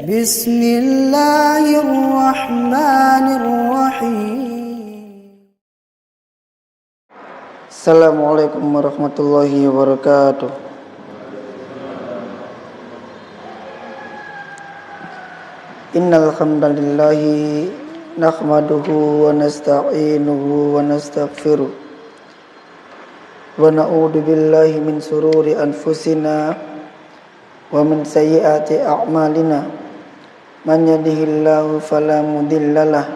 Bismillahirrahmanirrahim. Assalamualaikum warahmatullahi wabarakatuh. Innal hamdalillahi nahmaduhu wa nasta'inuhu wa nastaghfiruh wa na'udzu billahi min sururi anfusina wa min sayyiati a'malina. Man yahdihillahu fala mudhillalah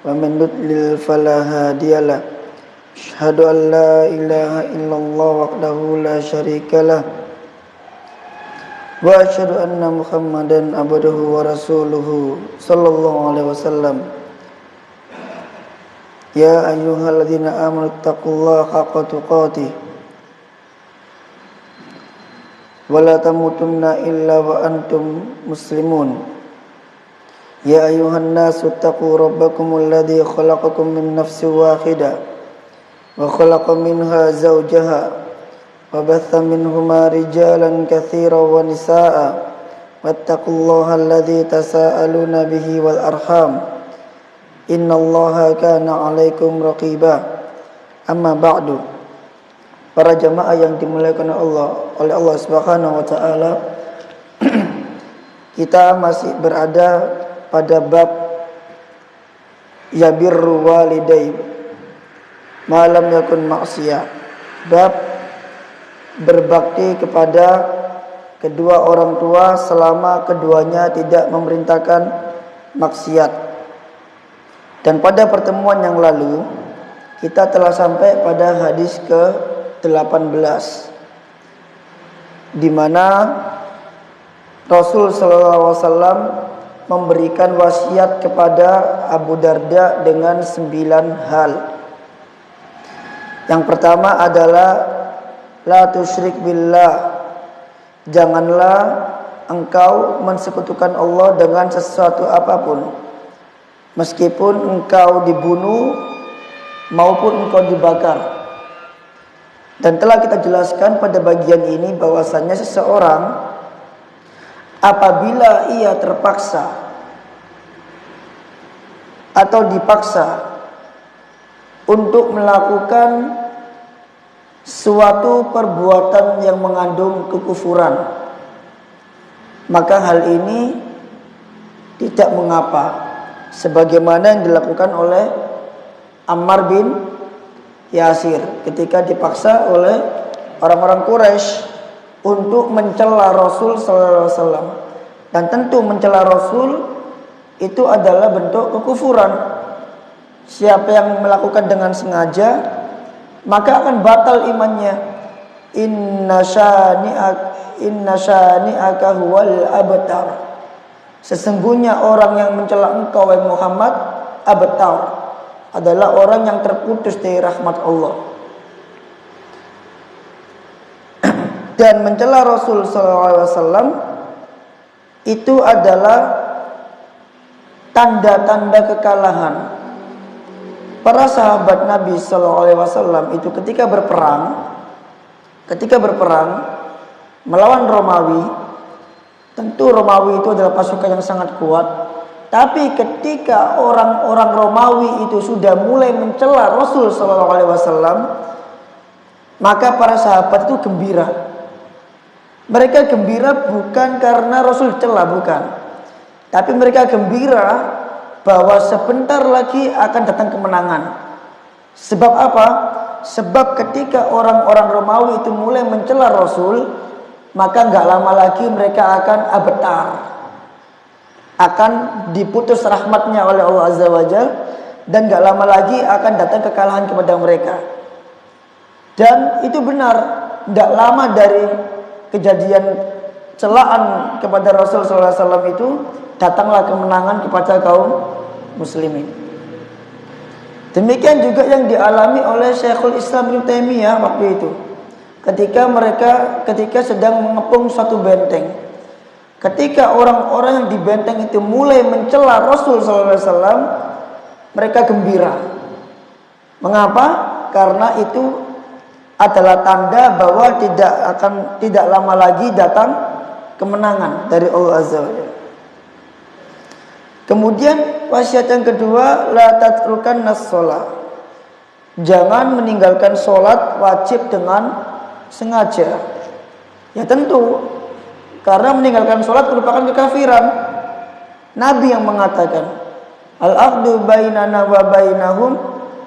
wa man yudlil fala hadiyalah. Asyhadu an la ilaha illallah wahdahu la syarikalah wa asyhadu anna Muhammadan abduhu wa rasuluhu sallallahu alaihi wasallam. Ya ayyuhalladzina amanu taqullaha haqqa tuqatih wa la tamutunna illa wa antum muslimun. Ya ayuhan nasu taqu rabbakumul ladzi khalaqakum min nafsin wahidah wa khalaqa minha zawjaha wa batha minhuma rijalan katsiran wa nisaa'a wattaqullaha alladzi tasaaluna bihi wal arham innallaha kana 'alaikum raqiba. Amma ba'du. Para jamaah yang dimuliakan oleh Allah Subhanahu wa taala, kita masih berada pada bab yabirru walidai malam yakun maksiyah, bab berbakti kepada kedua orang tua selama keduanya tidak memerintahkan maksiat. Dan pada pertemuan yang lalu kita telah sampai pada hadis ke-18 di mana Rasul sallallahu alaihi wasallam memberikan wasiat kepada Abu Darda dengan 9 hal. Yang pertama adalah la tusyrik billah. Janganlah engkau mensekutukan Allah dengan sesuatu apapun, meskipun engkau dibunuh maupun engkau dibakar. Dan telah kita jelaskan pada bagian ini bahwasanya seseorang apabila ia terpaksa atau dipaksa untuk melakukan suatu perbuatan yang mengandung kekufuran, maka hal ini tidak mengapa, sebagaimana yang dilakukan oleh Ammar bin Yasir ketika dipaksa oleh orang-orang Quraisy untuk mencela Rasul sallallahu alaihi wasallam. Dan tentu mencela Rasul itu adalah bentuk kekufuran. Siapa yang melakukan dengan sengaja, maka akan batal imannya. Inna syani'aka huwal abtar. Sesungguhnya orang yang mencela engkau wahai Muhammad, abtar, adalah orang yang terputus dari rahmat Allah. Dan mencela Rasul SAW itu adalah tanda-tanda kekalahan. Para sahabat Nabi SAW itu ketika berperang melawan Romawi, tentu Romawi itu adalah pasukan yang sangat kuat. Tapi ketika orang-orang Romawi itu sudah mulai mencela Rasul SAW, maka para sahabat itu gembira. Mereka gembira bukan karena Rasul celah, bukan. Tapi mereka gembira bahwa sebentar lagi akan datang kemenangan. Sebab apa? Sebab ketika orang-orang Romawi itu mulai mencela Rasul, maka gak lama lagi mereka akan abtar, akan diputus rahmatnya oleh Allah Azza wa Jalla, dan gak lama lagi akan datang kekalahan kepada mereka. Dan itu benar, gak lama dari kejadian celaan kepada Rasul SAW itu, datanglah kemenangan kepada kaum muslimin. Demikian juga yang dialami oleh Syekhul Islam Ibnu Taimiyah waktu itu, ketika sedang mengepung suatu benteng. Ketika orang-orang yang di benteng itu mulai mencela Rasul SAW, mereka gembira. Mengapa? Karena itu adalah tanda bahwa tidak lama lagi datang kemenangan dari Allah Azza wa Jalla. Kemudian wasiat yang kedua, la tatrukan nas-shalah. Jangan meninggalkan sholat wajib dengan sengaja. Ya tentu, karena meninggalkan sholat merupakan kekafiran. Nabi yang mengatakan, al-aqdu bainana wa bainahum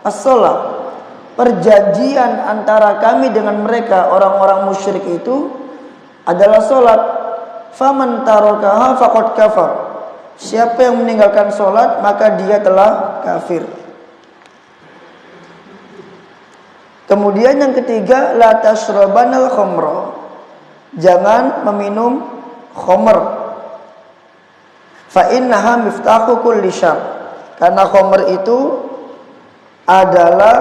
as-shalah. Perjanjian antara kami dengan mereka orang-orang musyrik itu adalah sholat. Faman tarakaha faqad kafar. Siapa yang meninggalkan sholat maka dia telah kafir. Kemudian yang ketiga, la tashrabanal khamra. Jangan meminum khamr. Fa innaha miftahu kulli syarr. Karena khamr itu adalah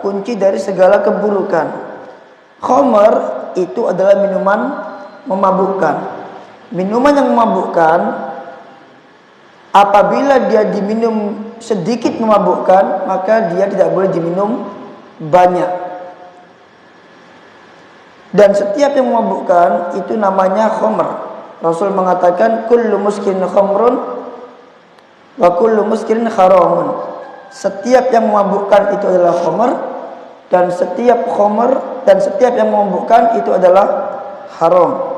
kunci dari segala keburukan. Khamr itu adalah minuman memabukkan. Minuman yang memabukkan, apabila dia diminum sedikit memabukkan, maka dia tidak boleh diminum banyak. Dan setiap yang memabukkan itu namanya khamr. Rasul mengatakan kullu muskirin khamrun wa kullu muskirin haramun. Setiap yang memabukkan itu adalah khamr, dan setiap yang memabukkan itu adalah haram.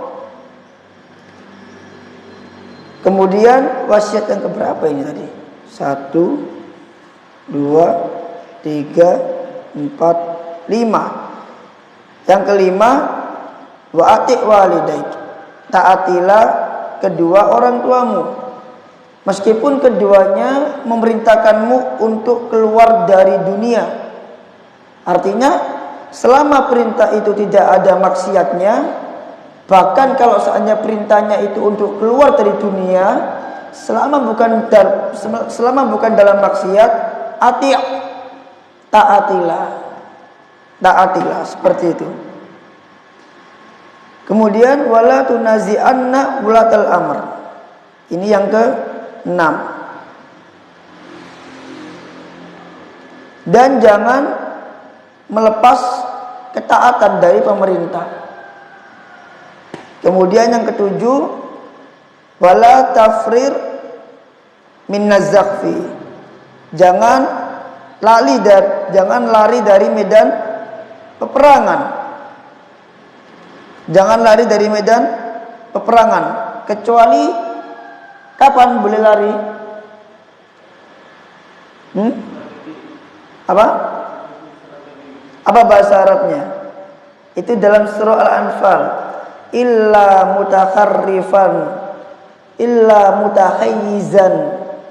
Kemudian wasiat yang keberapa ini tadi? 1, 2, 3, 4, 5. Yang kelima, wa ati' walidaik. Taatilah kedua orang tuamu. Meskipun keduanya memerintahkanmu untuk keluar dari dunia. Artinya, selama perintah itu tidak ada maksiatnya, bahkan kalau seandainya perintahnya itu untuk keluar dari dunia, selama bukan dalam maksiat, taatilah seperti itu. Kemudian wala tunazi'anna ulatal amr. Ini yang ke-6. Dan jangan melepas ketaatan dari pemerintah. Kemudian yang ke-7, wala tafrir min nazzaqfi. Jangan lari dari medan peperangan. Jangan lari dari medan peperangan, kecuali kapan boleh lari? Apa bahasa Arabnya? Itu dalam surah Al-Anfal. Illa mutahayyizan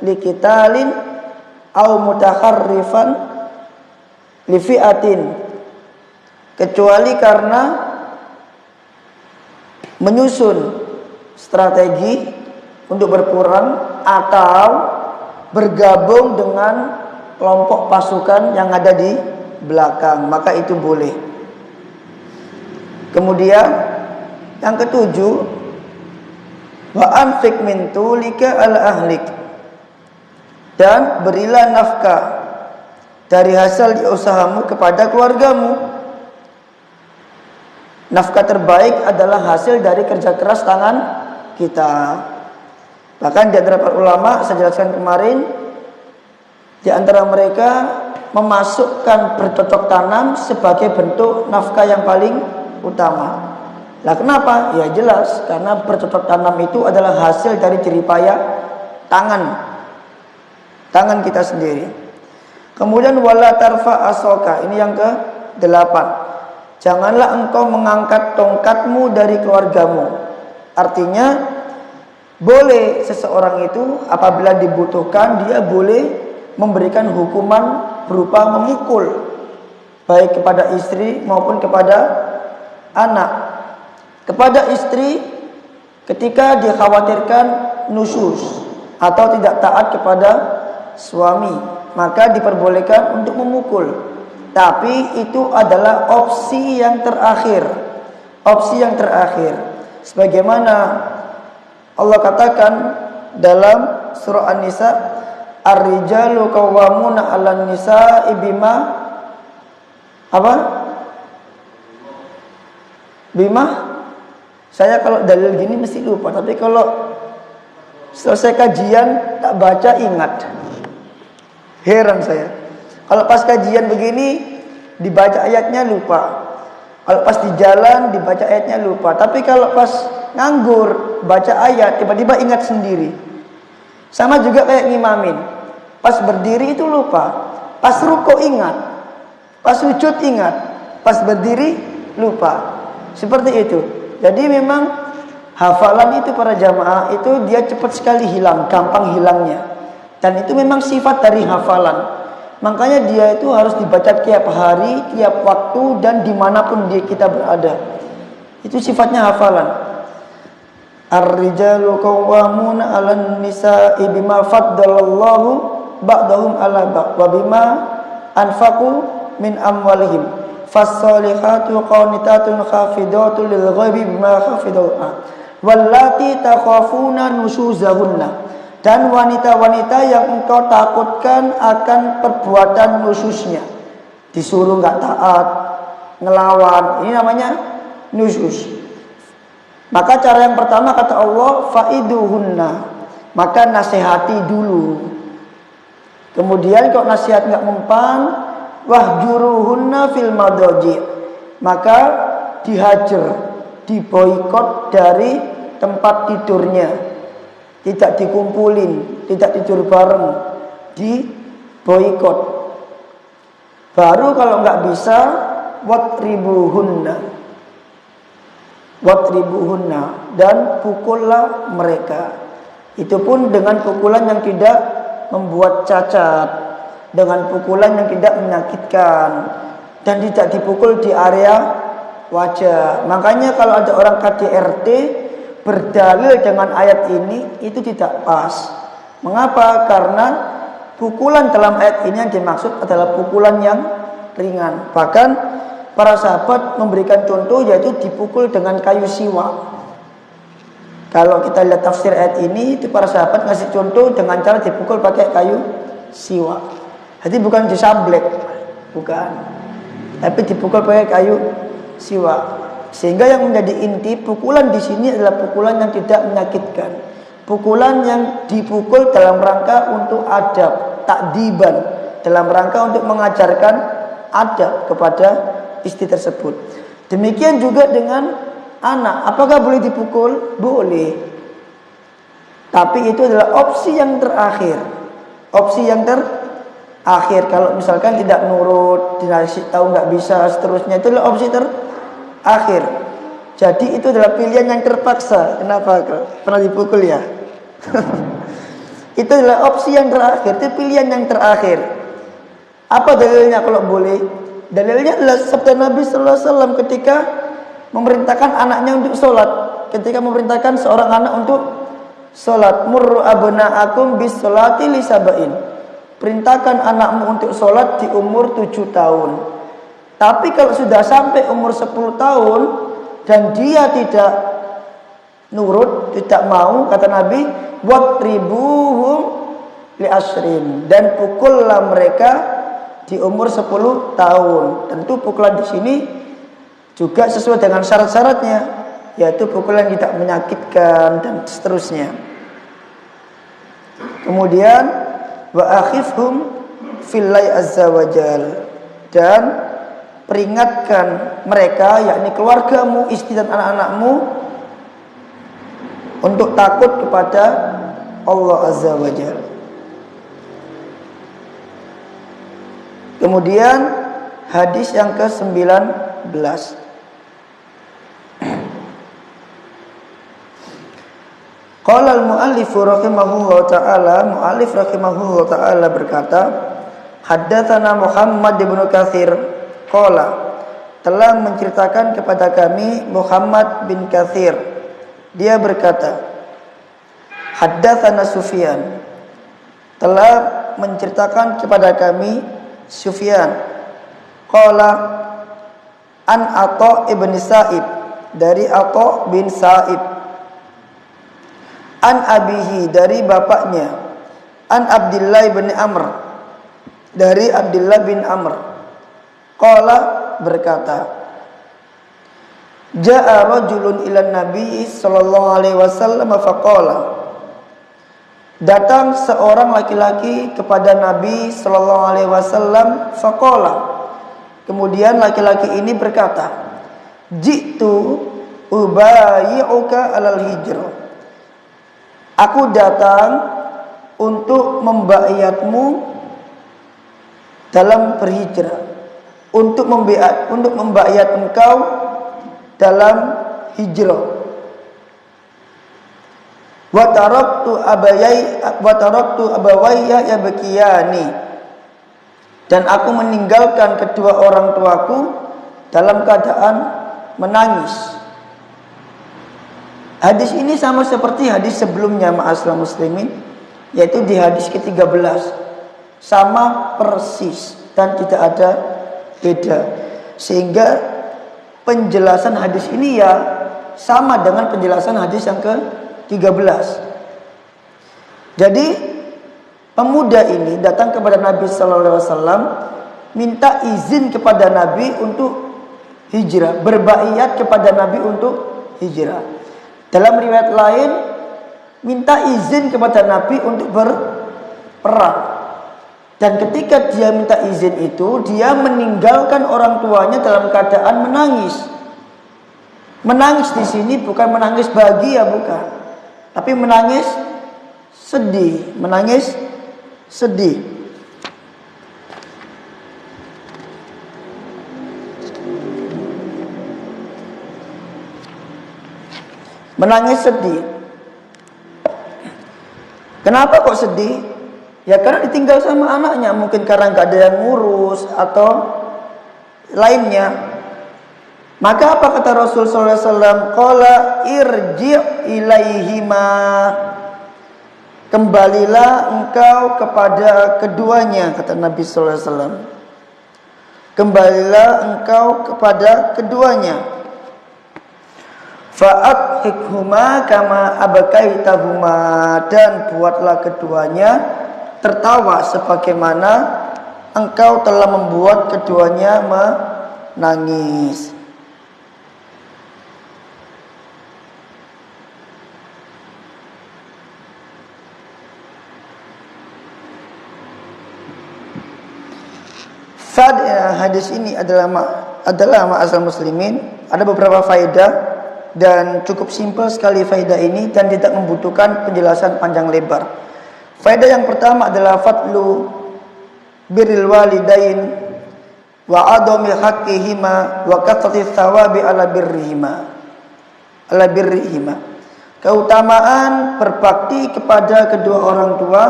liqitalin au mutaharrifan lifi'atin. Kecuali karena menyusun strategi untuk berperang atau bergabung dengan kelompok pasukan yang ada di belakang, maka itu boleh. Kemudian yang ke-7, wa anfiq min tulika ala ahlik. Dan berilah nafkah dari hasil usahamu kepada keluargamu. Nafkah terbaik adalah hasil dari kerja keras tangan kita. Bahkan di antara para ulama, saya jelaskan kemarin, di antara mereka memasukkan bercocok tanam sebagai bentuk nafkah yang paling utama. Lah kenapa? Ya jelas, karena bercocok tanam itu adalah hasil dari jeripaya tangan kita sendiri. Kemudian wala tarfa asoka. Ini yang ke-8. Janganlah engkau mengangkat tongkatmu dari keluargamu. Artinya, boleh seseorang itu apabila dibutuhkan, dia boleh memberikan hukuman berupa memukul, baik kepada istri maupun kepada anak. Kepada istri ketika dikhawatirkan nusyuz atau tidak taat kepada suami, maka diperbolehkan untuk memukul. Tapi itu adalah opsi yang terakhir. Sebagaimana Allah katakan dalam surah An-Nisa, ar-rijalu qawwamuna 'alan nisa'i bima Bima, saya kalau dalil gini mesti lupa, tapi kalau selesai kajian tak baca ingat. Heran saya. Kalau pas kajian begini dibaca ayatnya lupa. Kalau pas di jalan dibaca ayatnya lupa. Tapi kalau pas nganggur baca ayat tiba-tiba ingat sendiri. Sama juga kayak ngimamin. Pas berdiri itu lupa. Pas ruko ingat. Pas sujud ingat. Pas berdiri lupa. Seperti itu. Jadi memang hafalan itu para jamaah itu dia cepat sekali hilang, gampang hilangnya. Dan itu memang sifat dari hafalan. Makanya dia itu harus dibaca tiap hari, tiap waktu, dan dimanapun kita berada. Itu sifatnya hafalan. Ar-rijalu qawwamuna 'alan nisa'i bima faddalallahu ba'dahum 'ala ba'd wa bima anfaqu min amwalihim. Fas-salihatu qanitatun khafidatun lil ghaibi bima hafidallah. Wallati takhafuna nusuzahunna. Dan wanita-wanita yang engkau takutkan akan perbuatan nusyuznya, disuruh nggak taat, ngelawan, ini namanya nusyuz. Maka cara yang pertama kata Allah, faiduhunna, maka nasihati dulu. Kemudian kalau nasihat nggak mempan, wahjuruhunna fil madaji, maka dihajar, diboikot dari tempat tidurnya. Tidak dikumpulin, tidak tidur bareng, diboikot. Baru kalau nggak bisa, watribuhunna, dan pukullah mereka. Itu pun dengan pukulan yang tidak membuat cacat, dengan pukulan yang tidak menyakitkan, dan tidak dipukul di area wajah. Makanya kalau ada orang KDRT berdalil dengan ayat ini, itu tidak pas. Mengapa? Karena pukulan dalam ayat ini yang dimaksud adalah pukulan yang ringan. Bahkan para sahabat memberikan contoh, yaitu dipukul dengan kayu siwa. Kalau kita lihat tafsir ayat ini, itu para sahabat ngasih contoh dengan cara dipukul pakai kayu siwa. Jadi bukan disablek, bukan, tapi dipukul pakai kayu siwa. Sehingga yang menjadi inti pukulan di sini adalah pukulan yang tidak menyakitkan, pukulan yang dipukul dalam rangka untuk adab, takdiban, dalam rangka untuk mengajarkan adab kepada istri tersebut. Demikian juga dengan anak. Apakah boleh dipukul? Boleh. Tapi itu adalah opsi yang terakhir. Opsi yang terakhir. Kalau misalkan tidak nurut, dikasih tahu nggak bisa, seterusnya, itu adalah opsi terakhir. Jadi itu adalah pilihan yang terpaksa. Kenapa? Pernah dipukul ya? Itu adalah opsi yang terakhir, itu pilihan yang terakhir. Apa dalilnya kalau boleh? Dalilnya adalah sabda Nabi sallallahu alaihi wasallam ketika memerintahkan anaknya untuk sholat. Ketika memerintahkan seorang anak untuk sholat, murru abna'akum bis sholati li sab'in. Perintahkan anakmu untuk sholat di umur 7 tahun. Tapi kalau sudah sampai umur 10 tahun dan dia tidak nurut, tidak mau, kata Nabi, watribuhum li asrin, dan pukullah mereka di umur 10 tahun. Tentu pukulan di sini juga sesuai dengan syarat-syaratnya, yaitu pukulan tidak menyakitkan dan seterusnya. Kemudian wa akhifhum fillahi azza wajal, dan peringatkan mereka, yakni keluargamu, istri dan anak-anakmu, untuk takut kepada Allah azza wajal. Kemudian hadis yang ke-19. Qala al-muallif rahimahullah ta'ala, muallif rahimahullah ta'ala berkata, haddatsana Muhammad bin Katsir qala, telah menceritakan kepada kami Muhammad bin Katsir, dia berkata, haddatsana Sufyan, telah menceritakan kepada kami Sufyan, qala an Atha ibn Sa'ib, dari Atha bin Sa'ib, an abihi, dari bapaknya, an Abdullah bin Amr, dari Abdullah bin Amr, qala berkata, Ja'a rajulun ila Nabi sallallahu alaihi wasallam faqala. Datang seorang laki-laki kepada Nabi sallallahu alaihi wasallam faqala. Kemudian laki-laki ini berkata, "Jitu ubayyi'uka alal hijrah." Aku datang untuk membayatmu dalam berhijrah, untuk membayat engkau dalam hijrah. Wa taraktu abawayya yabkiyani, dan aku meninggalkan kedua orang tuaku dalam keadaan menangis. Hadis ini sama seperti hadis sebelumnya, ma'asyiral muslimin, yaitu di hadis ke-13. Sama persis dan tidak ada beda. Sehingga penjelasan hadis ini ya sama dengan penjelasan hadis yang ke-13. Jadi pemuda ini datang kepada Nabi sallallahu alaihi wasallam, minta izin kepada Nabi untuk hijrah, berbaiat kepada Nabi untuk hijrah. Dalam riwayat lain minta izin kepada Nabi untuk berperang. Dan ketika dia minta izin itu, dia meninggalkan orang tuanya dalam keadaan menangis. Menangis di sini bukan menangis bahagia, bukan, tapi menangis sedih, menangis sedih. Menangis sedih. Kenapa kok sedih? Ya karena ditinggal sama anaknya, mungkin karena nggak ada yang ngurus atau lainnya. Maka apa kata Rasul sallallahu alaihi wasallam? Qala irji' ilaihima. Kembalilah engkau kepada keduanya, kata Nabi sallallahu alaihi wasallam. Kembalilah engkau kepada keduanya. Fa'adhikhuma kama abakaitahuma, dan buatlah keduanya tertawa sebagaimana engkau telah membuat keduanya menangis. Hadis ini adalah ma'asal muslimin, ada beberapa faedah dan cukup simpel sekali faedah ini dan tidak membutuhkan penjelasan panjang lebar. Faedah yang pertama adalah fadlu birril walidain wa adami haqqihima wa kathrati thawabi ala birrihima. Keutamaan berbakti kepada kedua orang tua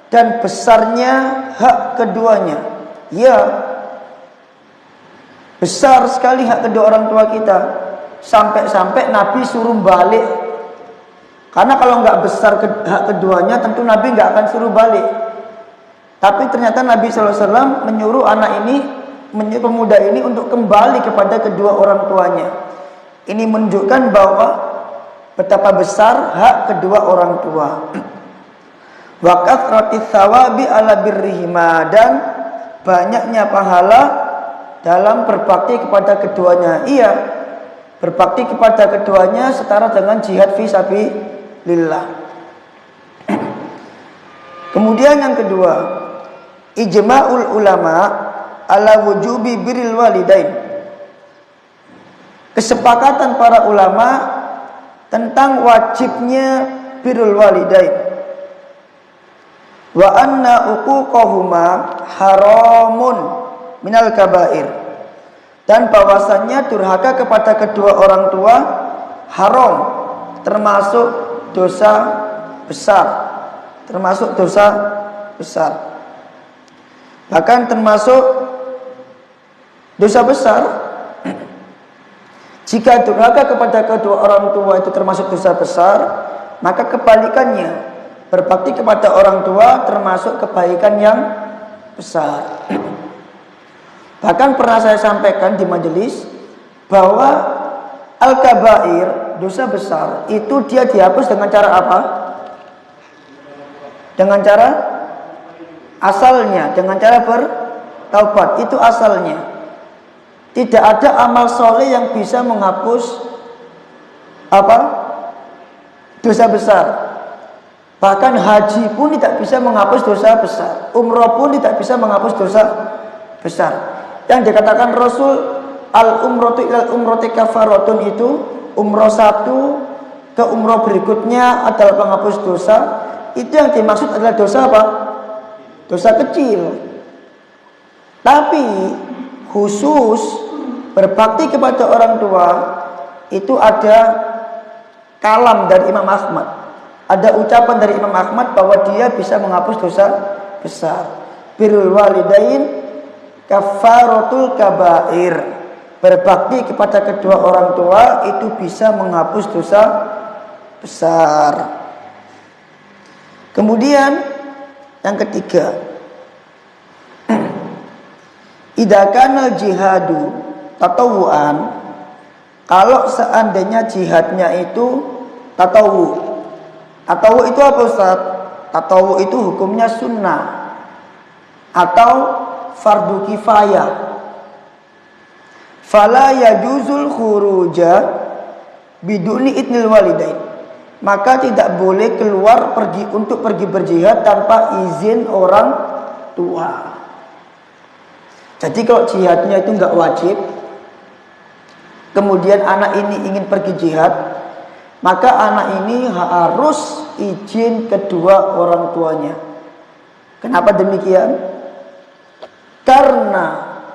dan besarnya hak keduanya. Ya, besar sekali hak kedua orang tua kita. Sampai-sampai Nabi suruh balik. Karena kalau nggak besar hak keduanya, tentu Nabi nggak akan suruh balik. Tapi ternyata Nabi SAW menyuruh menyuruh pemuda ini untuk kembali kepada kedua orang tuanya. Ini menunjukkan bahwa betapa besar hak kedua orang tua. Wa kathratis thawabi ala birrihima, dan banyaknya pahala dalam berbakti kepada keduanya. Iya, berbakti kepada keduanya setara dengan jihad fi sabilillah. Kemudian yang kedua, ijma'ul ulama ala wujubi birril walidain. Kesepakatan para ulama tentang wajibnya birrul walidain. Wa anna uquqahuma haramun minal kabair. Dan bahwasannya durhaka kepada kedua orang tua haram, termasuk dosa besar. Termasuk dosa besar. Bahkan termasuk dosa besar. Jika durhaka kepada kedua orang tua itu termasuk dosa besar, maka kebalikannya, berbakti kepada orang tua termasuk kebaikan yang besar. Bahkan pernah saya sampaikan di majelis bahwa al-kabair, dosa besar, itu dia dihapus dengan cara apa? Dengan cara asalnya, dengan cara bertaubat. Itu asalnya. Tidak ada amal soleh yang bisa menghapus dosa besar. Bahkan haji pun tidak bisa menghapus dosa besar. Umroh pun tidak bisa menghapus dosa besar. Yang dikatakan Rasul, al umrotu ilal umroti kafaratun, itu umroh satu ke umroh berikutnya adalah penghapus dosa. Itu yang dimaksud adalah dosa apa? Dosa kecil. Tapi khusus berbakti kepada orang tua itu ada kalam dari Imam Ahmad, ada ucapan dari Imam Ahmad bahwa dia bisa menghapus dosa besar. Birrul walidain kafaratul kabair. Berbakti kepada kedua orang tua itu bisa menghapus dosa besar. Kemudian yang ketiga, idza kana jihadu tatawuan, kalau seandainya jihadnya itu tatawu. Tatawu itu apa Ustaz? Tatawu itu hukumnya sunnah atau fardu kifayah. Fala yajuzul khuruja biduni idnil walidain. Maka tidak boleh keluar untuk pergi berjihad tanpa izin orang tua. Jadi kalau jihadnya itu enggak wajib, kemudian anak ini ingin pergi jihad, maka anak ini harus izin kedua orang tuanya. Kenapa demikian? Karena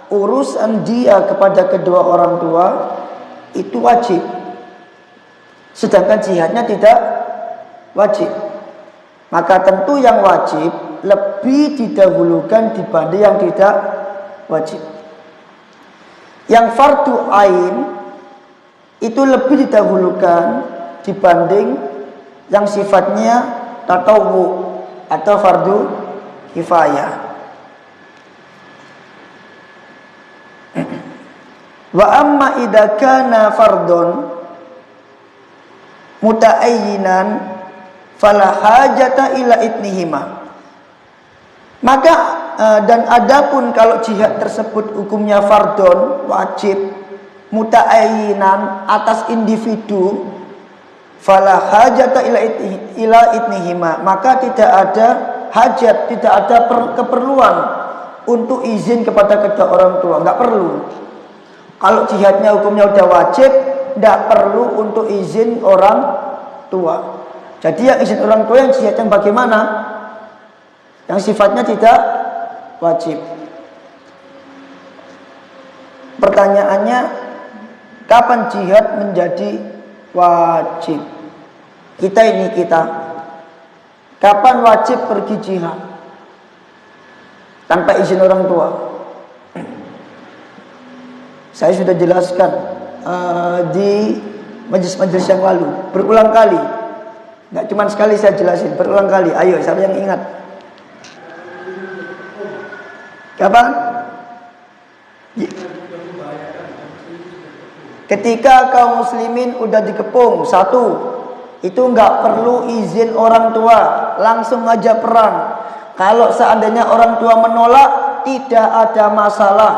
urusan dia kepada kedua orang tua itu wajib, sedangkan jihadnya tidak wajib. Maka tentu yang wajib lebih didahulukan dibanding yang tidak wajib. Yang fardu ain itu lebih didahulukan dibanding yang sifatnya tatawu atau fardu kifayah. Wa amma idza kana fardun mutaayyinan fala hajata ila itnihima. Maka dan adapun kalau jihad tersebut hukumnya fardun, wajib, mutaayyinan, atas individu, fala hajata ila itnihima, maka tidak ada hajat, tidak ada keperluan untuk izin kepada kedua orang tua, enggak perlu. Kalau jihadnya hukumnya udah wajib, enggak perlu untuk izin orang tua. Jadi yang izin orang tua yang jihad yang bagaimana? Yang sifatnya tidak wajib. Pertanyaannya, kapan jihad menjadi wajib? Kita kapan wajib pergi jihad tanpa izin orang tua? Saya sudah jelaskan di majelis-majelis yang lalu berulang kali. Nggak cuma sekali saya jelasin, berulang kali. Ayo, siapa yang ingat? Kapan? Ketika kaum muslimin udah dikepung, satu, itu nggak perlu izin orang tua, langsung aja perang. Kalau seandainya orang tua menolak, tidak ada masalah.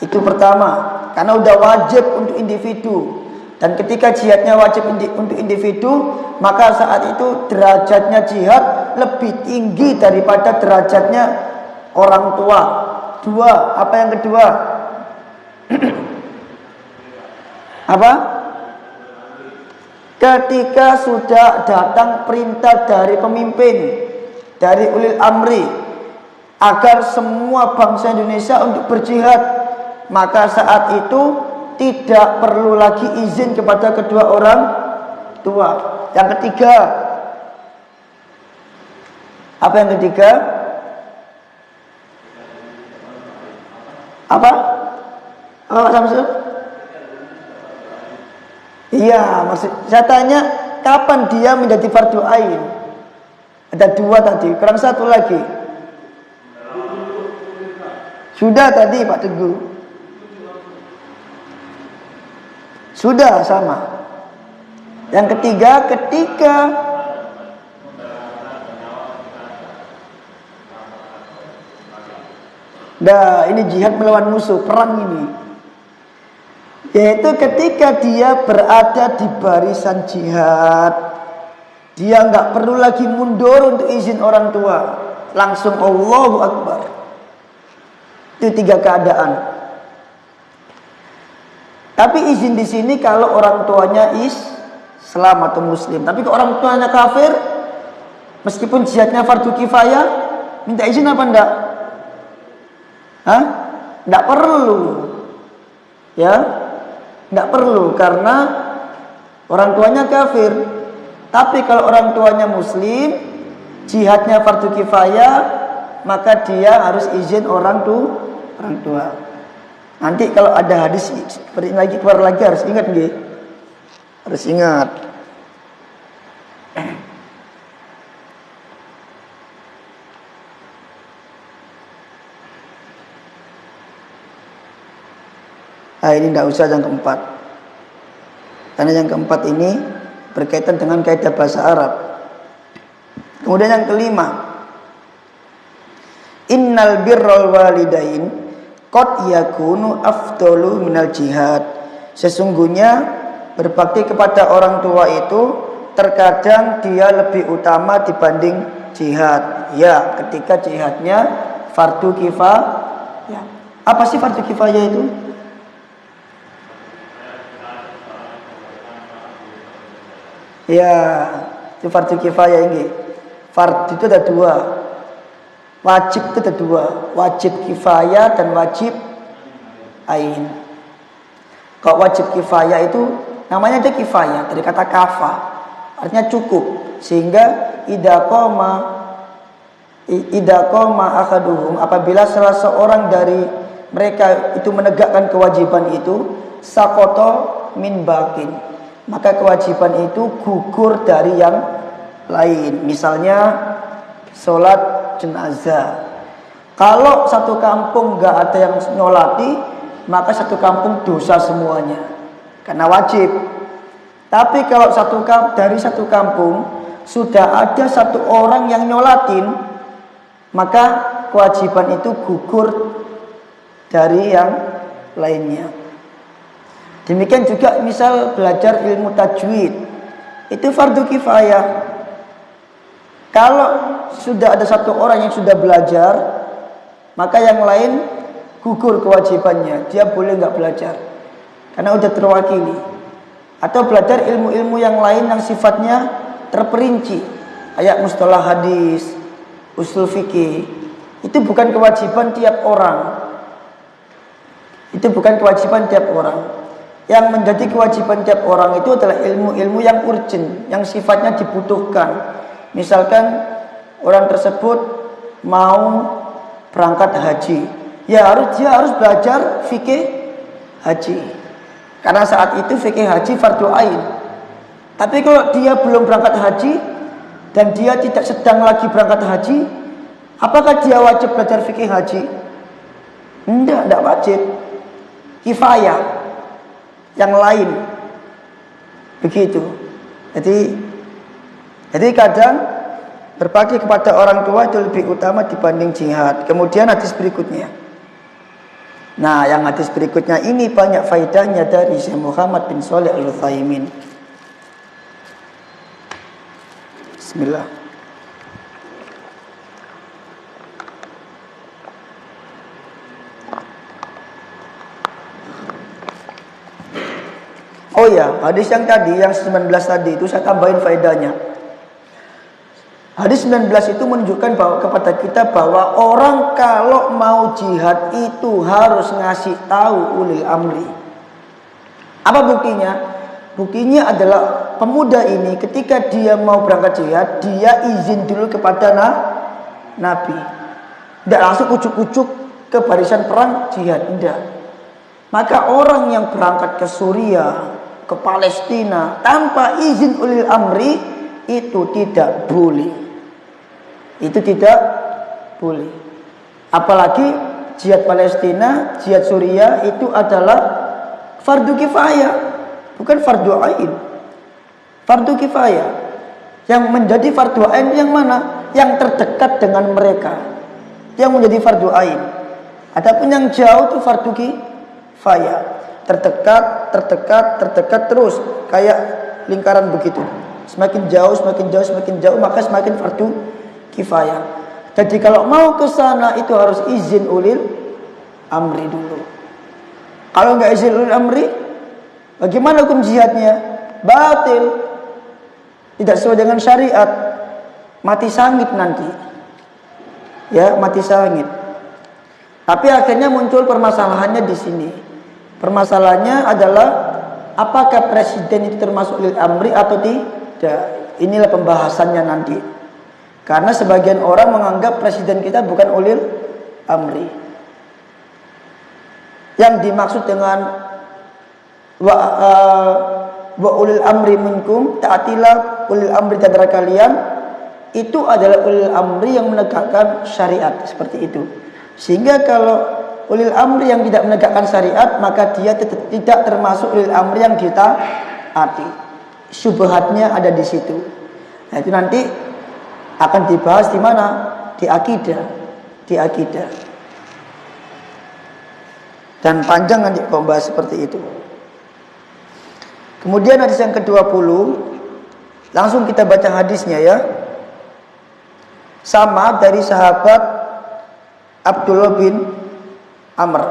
Itu pertama, karena udah wajib untuk individu. Dan ketika jihadnya wajib untuk individu, maka saat itu derajatnya jihad lebih tinggi daripada derajatnya orang tua. Dua, apa yang kedua? Apa? Ketika sudah datang perintah dari pemimpin, dari ulil amri, agar semua bangsa Indonesia untuk berjihad, maka saat itu tidak perlu lagi izin kepada kedua orang tua. Yang ketiga, apa yang ketiga? Apa? Apa Pak Samsul? Iya, maksud saya tanya kapan dia menjadi fardu ain? Ada dua tadi, kurang satu lagi. Sudah tadi Pak Teguh. Sudah sama. Yang ketiga, ketika Nah, ini jihad melawan musuh, perang ini. Yaitu ketika dia berada di barisan jihad, dia nggak perlu lagi mundur untuk izin orang tua, langsung Allahu Akbar. Itu 3 keadaan. Tapi izin di sini kalau orang tuanya Islam atau Muslim. Tapi kalau orang tuanya kafir, meskipun jihadnya fardu kifayah, minta izin apa enggak? Hah? Enggak perlu. Ya? Enggak perlu karena orang tuanya kafir. Tapi kalau orang tuanya Muslim, jihadnya fardu kifayah, maka dia harus izin orang tua. Nanti kalau ada hadis seperti lagi keluar lagi harus ingat nggih. Harus ingat. Nah, ini tidak usah yang keempat. Karena yang keempat ini berkaitan dengan kaidah bahasa Arab. Kemudian yang kelima, innal birral walidain qad yakunu afdalu minal jihad. Sesungguhnya berbakti kepada orang tua itu terkadang dia lebih utama dibanding jihad. Ya, ketika jihadnya fardu kifayah. Apa sih fardu kifayah itu? Ya, itu fardu kifayah ini. Fardu itu ada 2. Wajib itu ada 2. Wajib kifayah dan wajib ain. Kalau wajib kifayah itu namanya aja kifayah, dari kata kafa, artinya cukup. Sehingga idza qama ahaduhum, apabila salah seorang dari mereka itu menegakkan kewajiban itu, saqata min baqin, maka kewajiban itu gugur dari yang lain. Misalnya sholat jenazah. Kalau satu kampung nggak ada yang nyolati, maka satu kampung dosa semuanya, karena wajib. Tapi kalau dari satu kampung sudah ada satu orang yang nyolatin, maka kewajiban itu gugur dari yang lainnya. Demikian juga misal belajar ilmu tajwid, itu fardu kifayah. Kalau sudah ada satu orang yang sudah belajar, maka yang lain gugur kewajibannya, dia boleh nggak belajar karena udah terwakili. Atau belajar ilmu-ilmu yang lain yang sifatnya terperinci, kayak mustalah hadis, usul fikih, itu bukan kewajiban tiap orang. Itu bukan kewajiban tiap orang. Yang menjadi kewajiban tiap orang itu adalah ilmu-ilmu yang urgent, yang sifatnya dibutuhkan. Misalkan orang tersebut mau berangkat haji, dia harus belajar fikih haji, karena saat itu fikih haji fardu ain. Tapi kalau dia belum berangkat haji dan dia tidak sedang lagi berangkat haji, apakah dia wajib belajar fikih haji? Tidak wajib. Kifayah, yang lain. Begitu. Jadi kadang berbakti kepada orang tua itu lebih utama dibanding jihad. Kemudian hadis berikutnya. Nah, yang hadis berikutnya ini banyak faedahnya dari Syekh Muhammad bin Shalih Al-Utsaimin. Bismillah. Oh ya, hadis yang tadi, yang 19 tadi itu saya tambahin faedahnya. Hadis 19 itu menunjukkan kepada kita bahwa orang kalau mau jihad itu harus ngasih tahu ulil amri. Apa buktinya? Buktinya adalah pemuda ini ketika dia mau berangkat jihad, dia izin dulu kepada Nabi. Tidak langsung ucuk-ucuk ke barisan perang jihad, tidak. Maka orang yang berangkat ke Suriah, ke Palestina tanpa izin ulil amri itu tidak boleh. Itu tidak boleh. Apalagi jihad Palestina, jihad Suriah itu adalah fardu kifayah, bukan fardu ain. Fardu kifayah. Yang menjadi fardu ain yang mana? Yang terdekat dengan mereka. Yang menjadi fardu ain. Adapun yang jauh itu fardu kifayah. Terdekat terus kayak lingkaran begitu. Semakin jauh, maka semakin fardu kifayah. Jadi kalau mau ke sana itu harus izin ulil amri dulu. Kalau nggak izin ulil amri, bagaimana hukum jihadnya? Batil. Tidak sesuai dengan syariat. Mati sangit nanti. Ya, mati sangit. Tapi akhirnya muncul permasalahannya di sini. Permasalahannya adalah apakah presiden itu termasuk ulil amri atau tidak? Inilah pembahasannya nanti. Karena sebagian orang menganggap presiden kita bukan ulil amri. Yang dimaksud dengan wa ulil amri minkum, taatilah ulil amri di antara kalian, itu adalah ulil amri yang menegakkan syariat, seperti itu. Sehingga kalau ulil amri yang tidak menegakkan syariat, maka dia tidak termasuk ulil amri yang kita taati. Syubhatnya ada di situ. Nah, itu nanti akan dibahas di mana? Di akidah. Dan panjang nanti membahas seperti itu. Kemudian hadis yang ke-20, langsung kita baca hadisnya ya. Sama dari sahabat Abdullah bin Amr.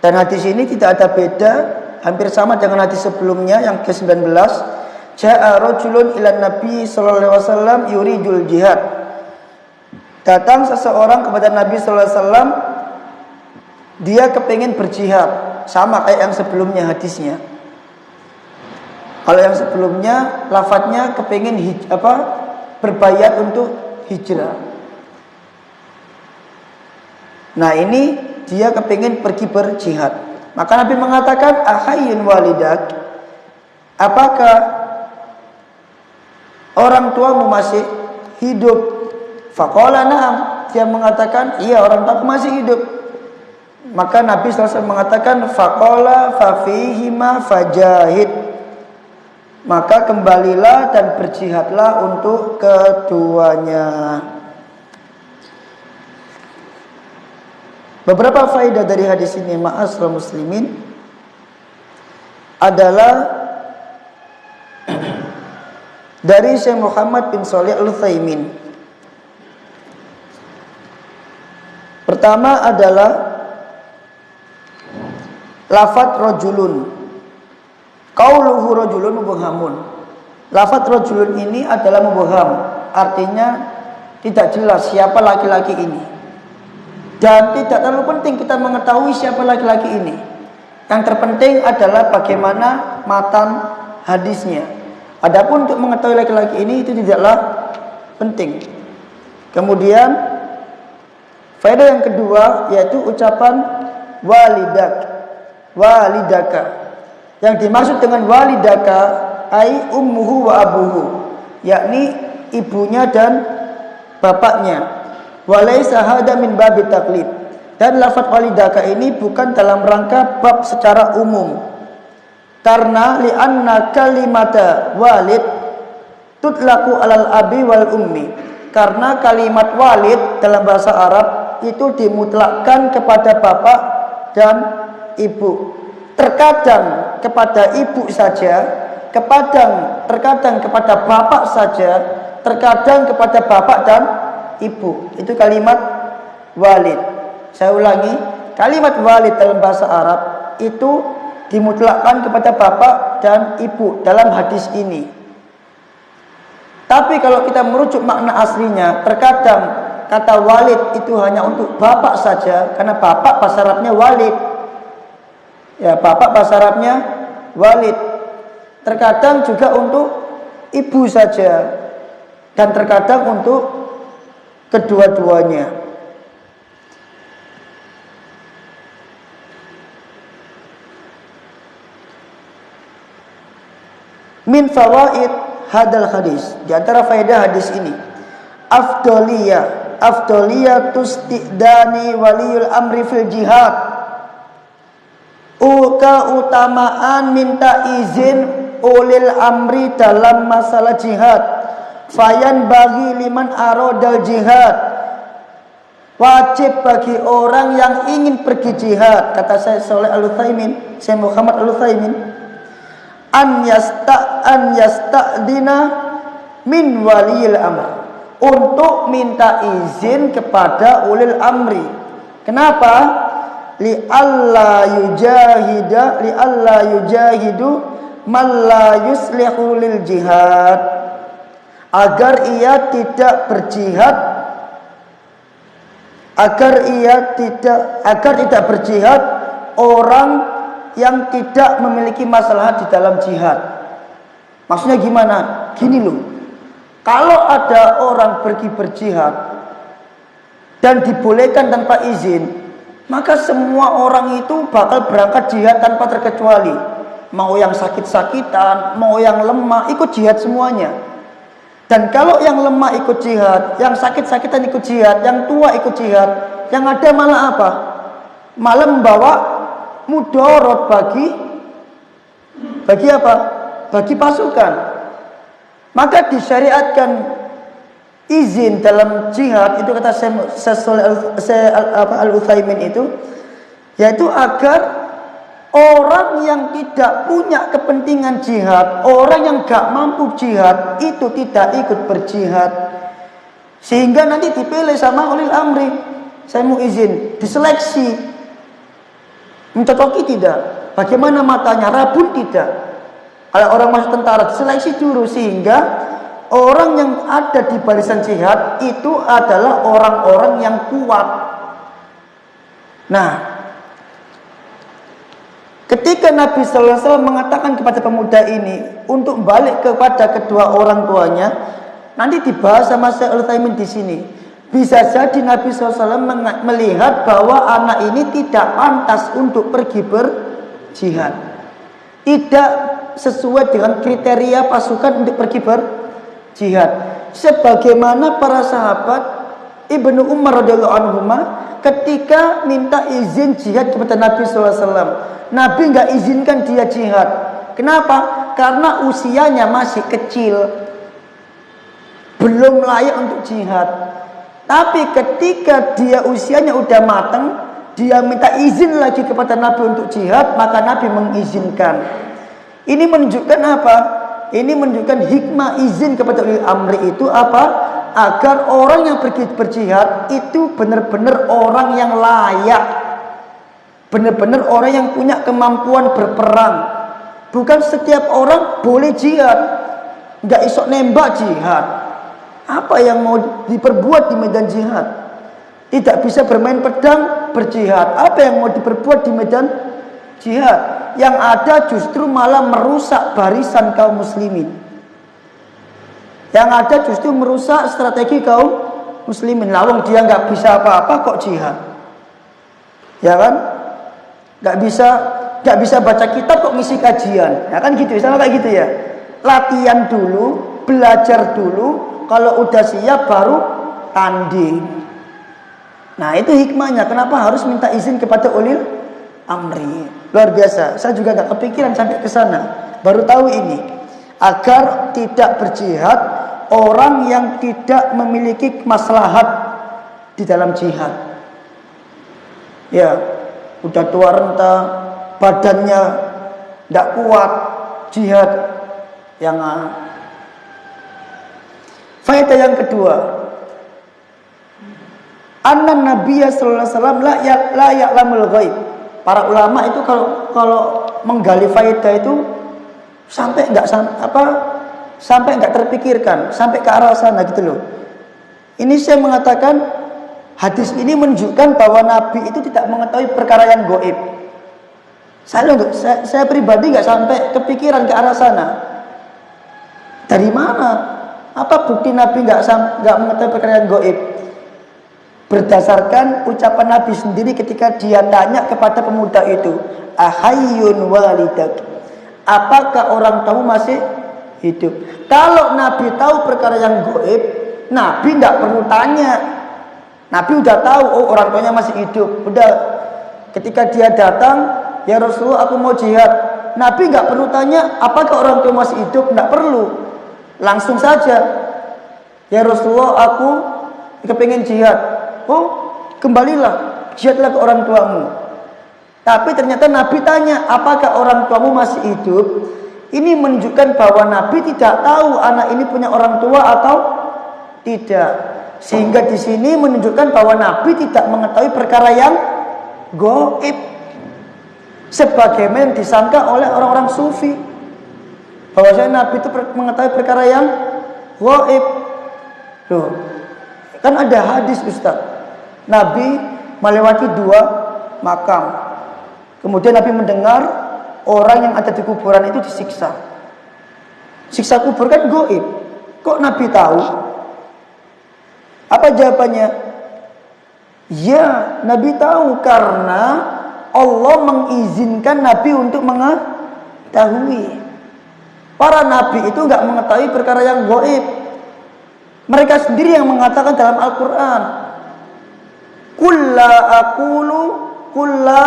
Dan hadis ini tidak ada beda, hampir sama dengan hadis sebelumnya yang ke-19. Ja'a rajulun ilan Nabi sallallahu alaihi wasallam yuridul jihad. Datang seseorang kepada Nabi sallallahu alaihi wasallam, dia kepingin berjihad, sama kayak yang sebelumnya hadisnya. Kalau yang sebelumnya lafadznya kepingin berbayat untuk hijrah. Nah, ini dia kepingin pergi berjihad. Maka Nabi mengatakan, ahayyun walidak, apakah orang tuamu masih hidup? Faqala na'am, dia mengatakan, iya, orang tuaku masih hidup. Maka Nabi SAW mengatakan, faqala fafihima fajahid, maka kembalilah dan berjihadlah untuk keduanya. Beberapa faedah dari hadis ini, ma'asyiral muslimin, adalah dari Syekh Muhammad bin Shalih Al-Utsaimin. Pertama adalah lafadz rajulun. Qauluhu rajulun mubhamun. Lafadz rajulun ini adalah mubham, artinya tidak jelas siapa laki-laki ini. Dan tidak terlalu penting kita mengetahui siapa laki-laki ini. Yang terpenting adalah bagaimana matan hadisnya. Adapun untuk mengetahui laki-laki ini itu tidaklah penting. Kemudian faedah yang kedua yaitu ucapan walidaka. Yang dimaksud dengan walidaka ai ummuhu wa abuhu, yakni ibunya dan bapaknya. Walaysa hada min babi taklid. Dan lafaz walidaka ini bukan dalam rangka bab secara umum. Karena li'anna kalimata walid tutlaku alal abi wal ummi. Karena kalimat walid dalam bahasa Arab itu dimutlakkan kepada bapak dan ibu. Terkadang kepada ibu saja, terkadang kepada bapak saja, terkadang kepada bapak dan ibu. Itu kalimat walid. Saya ulangi, kalimat walid dalam bahasa Arab itu dimutlakkan kepada bapak dan ibu dalam hadis ini. Tapi kalau kita merujuk makna aslinya, terkadang kata walid itu hanya untuk bapak saja, karena bapak bahasa Arabnya walid. Ya, bapak bahasa Arabnya walid. Terkadang juga untuk ibu saja, dan terkadang untuk kedua-duanya. Min fawaid hadal hadis, di antara faedah hadis ini, afdoliyatus tidani waliyul amri fil jihad, keutamaan minta izin ulil amri dalam masalah jihad. Fayan bagi liman arodal jihad, Wajib bagi orang yang ingin pergi jihad, kata saya Shalih Al-Utsaimin, saya Muhammad Al-Utsaimin, an yasta'dina min waliyil amr, untuk minta izin kepada ulil amri. Kenapa? Li alla yujahidu man la yuslihu lil jihad, agar tidak berjihad orang yang tidak memiliki maslahat di dalam jihad. Maksudnya gimana? Gini loh, kalau ada orang pergi berjihad dan dibolehkan tanpa izin, maka semua orang itu bakal berangkat jihad tanpa terkecuali. Mau yang sakit-sakitan, mau yang lemah, ikut jihad semuanya. Dan kalau yang lemah ikut jihad, yang sakit-sakitan ikut jihad, yang tua ikut jihad, yang ada malah apa? Malah membawa mudorot bagi apa? Bagi pasukan. Maka disyariatkan izin dalam jihad, itu kata Al-Utsaimin itu, yaitu agar orang yang tidak punya kepentingan jihad, orang yang gak mampu jihad, itu tidak ikut berjihad. Sehingga nanti dipilih sama ulil amri. Saya mau izin, diseleksi. Mencocoki tidak? Bagaimana matanya? Rabun tidak? Kalau orang masuk tentara, diseleksi dulu. Sehingga orang yang ada di barisan jihad itu adalah orang-orang yang kuat. Nah, ketika Nabi Sallallahu Alaihi Wasallam mengatakan kepada pemuda ini untuk balik kepada kedua orang tuanya, nanti dibahas sama Syekh Al-Utsaimin di sini. Bisa jadi Nabi Sallallahu Alaihi Wasallam melihat bahwa anak ini tidak pantas untuk pergi berjihad, tidak sesuai dengan kriteria pasukan untuk pergi berjihad. Sebagaimana para sahabat Ibnu Umar radhiyallahu anhuma ketika minta izin jihad kepada Nabi Sallallahu Alaihi Wasallam, Nabi nggak izinkan dia jihad. Kenapa? Karena usianya masih kecil, belum layak untuk jihad. Tapi ketika dia usianya udah matang, dia minta izin lagi kepada Nabi untuk jihad, maka Nabi mengizinkan. Ini menunjukkan apa? Ini menunjukkan hikmah izin kepada ulil amri itu apa? Agar orang yang pergi berjihad itu benar-benar orang yang layak, benar-benar orang yang punya kemampuan berperang. Bukan setiap orang boleh jihad, nggak isok nembak jihad. Apa yang mau diperbuat di medan jihad? Tidak bisa bermain pedang berjihad. Apa yang mau diperbuat di medan jihad? Yang ada justru malah merusak barisan kaum muslimin. Yang ada justru merusak strategi kaum muslimin. Lawang dia nggak bisa apa-apa kok jihad, ya kan? Nggak bisa baca kitab kok ngisi kajian, ya kan gitu, sama kayak gitu ya. Latihan dulu, belajar dulu, kalau udah siap baru tanding. Nah itu hikmahnya, kenapa harus minta izin kepada ulil amri. Luar biasa, saya juga gak kepikiran sampai ke sana, baru tahu ini. Agar tidak berjihad orang yang tidak memiliki maslahat di dalam jihad. Ya, udah tua renta, badannya gak kuat jihad. Yang faedah yang kedua, anna Nabiya sallallahu alaihi wasallam la ya'lamul ghaib. Para ulama itu kalau menggali faedah itu sampai enggak terpikirkan, sampai ke arah sana gitu loh. Ini saya mengatakan hadis ini menunjukkan bahwa Nabi itu tidak mengetahui perkara yang gaib. Saya pribadi enggak sampai kepikiran ke arah sana. Dari mana? Apa bukti Nabi enggak mengetahui perkara yang gaib? Berdasarkan ucapan Nabi sendiri ketika dia tanya kepada pemuda itu, ahayyun walidak, apakah orang tamu masih hidup? Kalau Nabi tahu perkara yang gaib, Nabi tidak perlu tanya. Nabi udah tahu, oh orang tuanya masih hidup. Udah, ketika dia datang, ya Rasulullah aku mau jihad, Nabi nggak perlu tanya apakah orang tua masih hidup, nggak perlu, langsung saja, ya Rasulullah aku kepingin jihad. Oh, kembalilah, jihadlah ke orang tuamu. Tapi ternyata Nabi tanya, apakah orang tuamu masih hidup? Ini menunjukkan bahwa Nabi tidak tahu anak ini punya orang tua atau tidak. Sehingga di sini menunjukkan bahwa Nabi tidak mengetahui perkara yang gaib, sebagaimana disangka oleh orang-orang sufi bahwasanya Nabi itu mengetahui perkara yang gaib. Loh, kan ada hadis Ustaz, Nabi melewati 2 makam. Kemudian Nabi mendengar orang yang ada di kuburan itu disiksa. Siksa kubur kan gaib. Kok Nabi tahu? Apa jawabannya? Ya, Nabi tahu karena Allah mengizinkan Nabi untuk mengetahui. Para nabi itu enggak mengetahui perkara yang gaib. Mereka sendiri yang mengatakan dalam Al-Quran, Kulla aqulu kulla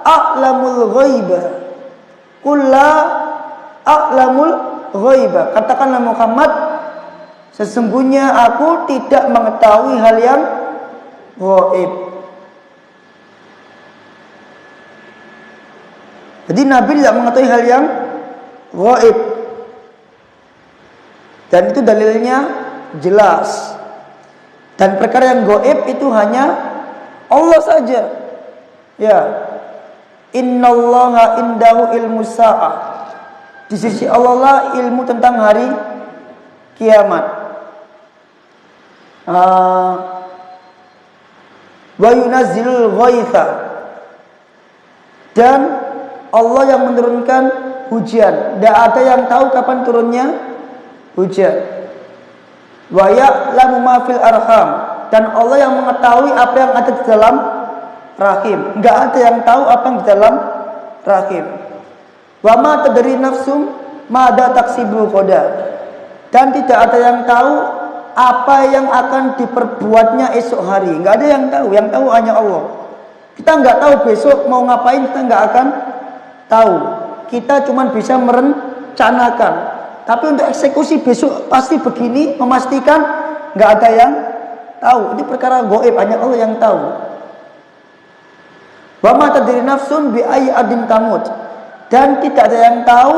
a'lamul ghaiba. Kulla a'lamul ghaiba. Katakanlah Muhammad, sesungguhnya aku tidak mengetahui hal yang gaib. Jadi Nabi tidak mengetahui hal yang gaib. Dan itu dalilnya jelas. Dan perkara yang gaib itu hanya Allah saja. Ya. Innallaha indahu ilmu sa'ah. Di sisi Allah lah ilmu tentang hari kiamat. Wa yunazzilul ghaitha. Dan Allah yang menurunkan hujan. Tidak ada yang tahu kapan turunnya hujan. Wa ya'lamu ma fil arham. Dan Allah yang mengetahui apa yang ada di dalam rahim. Enggak ada yang tahu apa yang di dalam rahim. Wa ma tadri nafsum madza taksibu ghadan. Dan tidak ada yang tahu apa yang akan diperbuatnya esok hari. Enggak ada yang tahu. Yang tahu hanya Allah. Kita enggak tahu besok mau ngapain, kita enggak akan tahu. Kita cuma bisa merencanakan. Tapi untuk eksekusi besok pasti begini, memastikan enggak ada yang tahu. Ini perkara gaib, hanya Allah yang tahu. Wa ma tadri nafsun bi ayyi adin tamut. Dan tidak ada yang tahu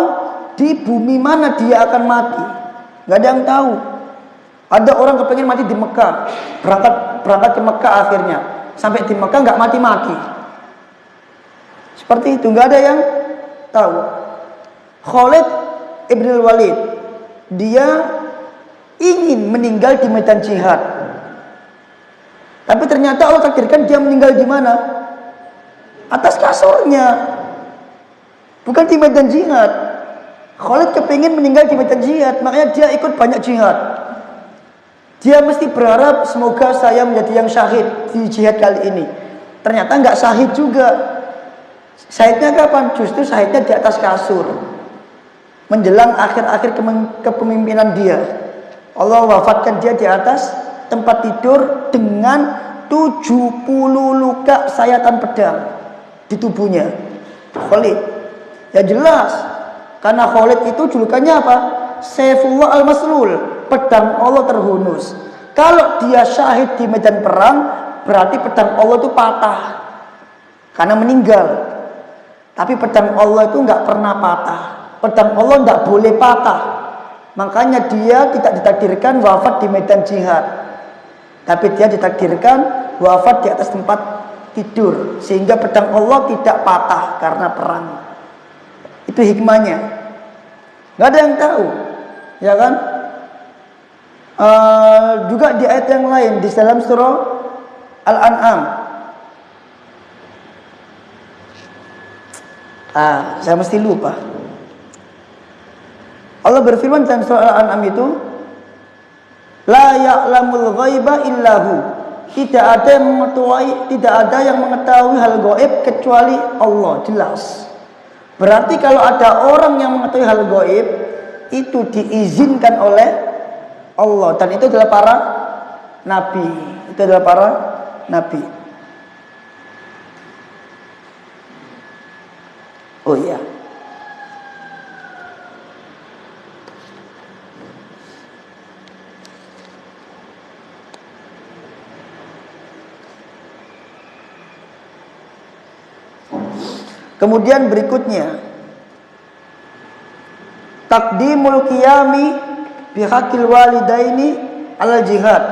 di bumi mana dia akan mati. Enggak ada yang tahu. Ada orang kepengen mati di Mekah, berangkat ke Mekah akhirnya. Sampai di Mekah enggak mati-mati. Seperti itu, enggak ada yang tahu. Khalid Ibn Walid, dia ingin meninggal di medan jihad. Tapi ternyata Allah takdirkan dia meninggal di mana? Atas kasurnya. Bukan di medan jihad. Khalid kepingin meninggal di medan jihad, makanya dia ikut banyak jihad. Dia mesti berharap semoga saya menjadi yang syahid di jihad kali ini. Ternyata enggak syahid juga. Syahidnya kapan? Justru syahidnya di atas kasur. Menjelang akhir-akhir kepemimpinan dia. Allah wafatkan dia di atas tempat tidur dengan 70 luka sayatan pedang di tubuhnya. Khalid. Ya jelas. Karena Khalid itu julukannya apa? Saifullah al-Maslul. Pedang Allah terhunus. Kalau dia syahid di medan perang, berarti pedang Allah itu patah. Karena meninggal. Tapi pedang Allah itu enggak pernah patah. Pedang Allah enggak boleh patah. Makanya dia tidak ditakdirkan wafat di medan jihad. Tapi dia ditakdirkan wafat di atas tempat tidur. Sehingga pedang Allah tidak patah karena perang. Itu hikmahnya. Enggak ada yang tahu. Ya kan? Juga di ayat yang lain di dalam surah Al-An'am. Saya mesti lupa. Allah berfirman dalam surah Al-An'am itu, La ya'lamul ghaiba illahu. Tidak ada yang mengetahui hal gaib kecuali Allah, jelas. Berarti kalau ada orang yang mengetahui hal gaib, itu diizinkan oleh Allah, dan itu adalah para nabi. Itu adalah para nabi. Oh iya. Kemudian berikutnya, taqdimul qiyami bihaqil walidaini al jihad,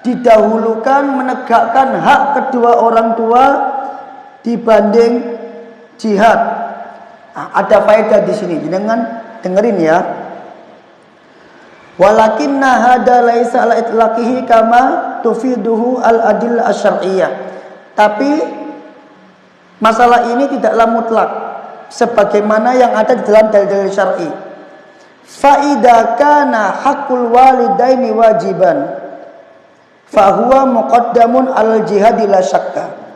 didahulukan menegakkan hak kedua orang tua dibanding jihad. Ada faedah di sini, dengan dengerin ya. Walakinna hada laisa ala itlaqihi kama tufiduhu al adil asyariyah. Tapi masalah ini tidaklah mutlak sebagaimana yang ada di dalam dalil-dalil syar'i. Fa idza kana haqqul walidaini wajiban fa huwa muqaddamun al jihad la syakka.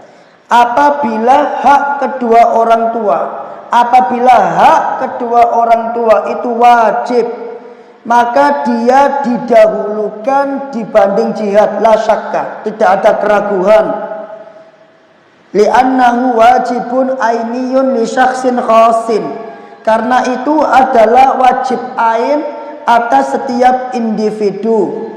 Apabila hak kedua orang tua itu wajib, maka dia didahulukan dibanding jihad, la syakka, tidak ada keraguan. Li'annahu wajibun ainiyun li syakhsin khasin, karena itu adalah wajib ain atas setiap individu.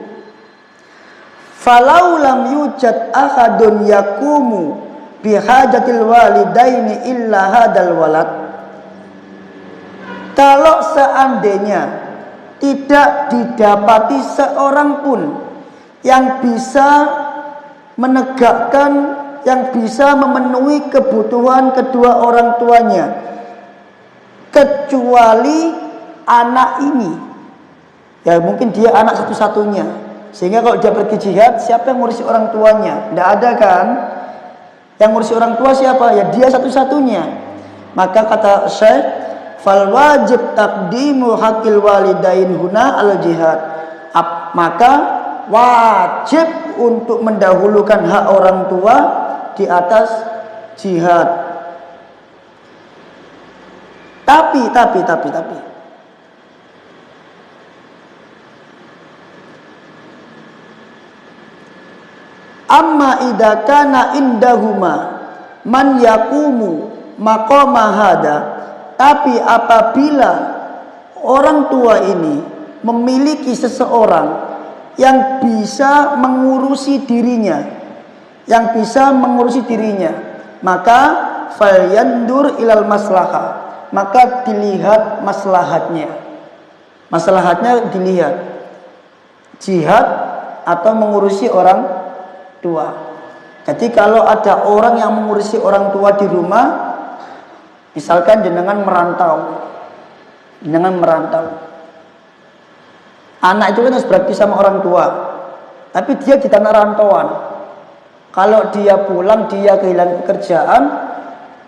Falau lam yujad ahadun yakumu bihajatil walidaini illa hadal walad. Kalau seandainya tidak didapati seorang pun yang bisa menegakkan, yang bisa memenuhi kebutuhan kedua orang tuanya, kecuali anak ini, ya mungkin dia anak satu-satunya, sehingga kalau dia pergi jihad, siapa yang ngurusi orang tuanya? Tidak ada kan? Yang ngurusi orang tua siapa? Ya dia satu-satunya. Maka kata Syekh, fal wajib taqdimu haqqil walidain huna al jihad. Maka wajib untuk mendahulukan hak orang tua di atas jihad. Tapi amma idza kana indahuma man yaqumu maqama hada, tapi apabila orang tua ini memiliki seseorang yang bisa mengurusi dirinya, maka falyandur ilal maslahah, maka dilihat maslahatnya. Maslahatnya dilihat, jihad atau mengurusi orang tua. Jadi kalau ada orang yang mengurusi orang tua di rumah, misalkan jenengan merantau, anak itu kan harus beraktif sama orang tua, tapi dia di tanah rantauan. Kalau dia pulang, dia kehilangan pekerjaan.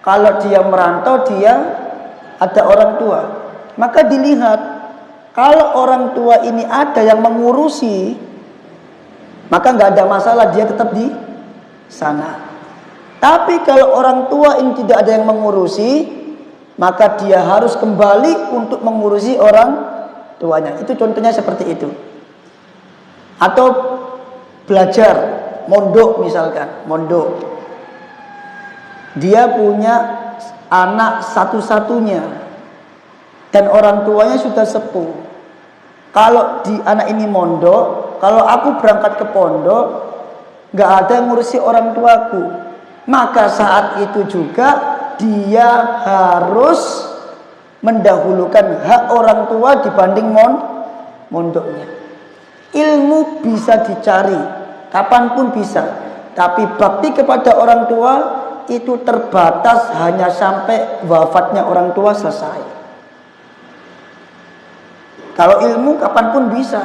Kalau dia merantau, dia ada orang tua. Maka dilihat, kalau orang tua ini ada yang mengurusi, maka nggak ada masalah, dia tetap di sana. Tapi kalau orang tua ini tidak ada yang mengurusi, maka dia harus kembali untuk mengurusi orang tuanya. Itu contohnya seperti itu. Atau belajar, mondok misalkan, mondok. Dia punya anak satu-satunya dan orang tuanya sudah sepuh. Kalau di anak ini mondok, kalau aku berangkat ke pondok, nggak ada yang ngurusi orang tuaku, maka saat itu juga dia harus mendahulukan hak orang tua dibanding mondoknya. Ilmu bisa dicari kapanpun bisa, tapi bakti kepada orang tua itu terbatas hanya sampai wafatnya orang tua selesai. Kalau ilmu kapanpun bisa,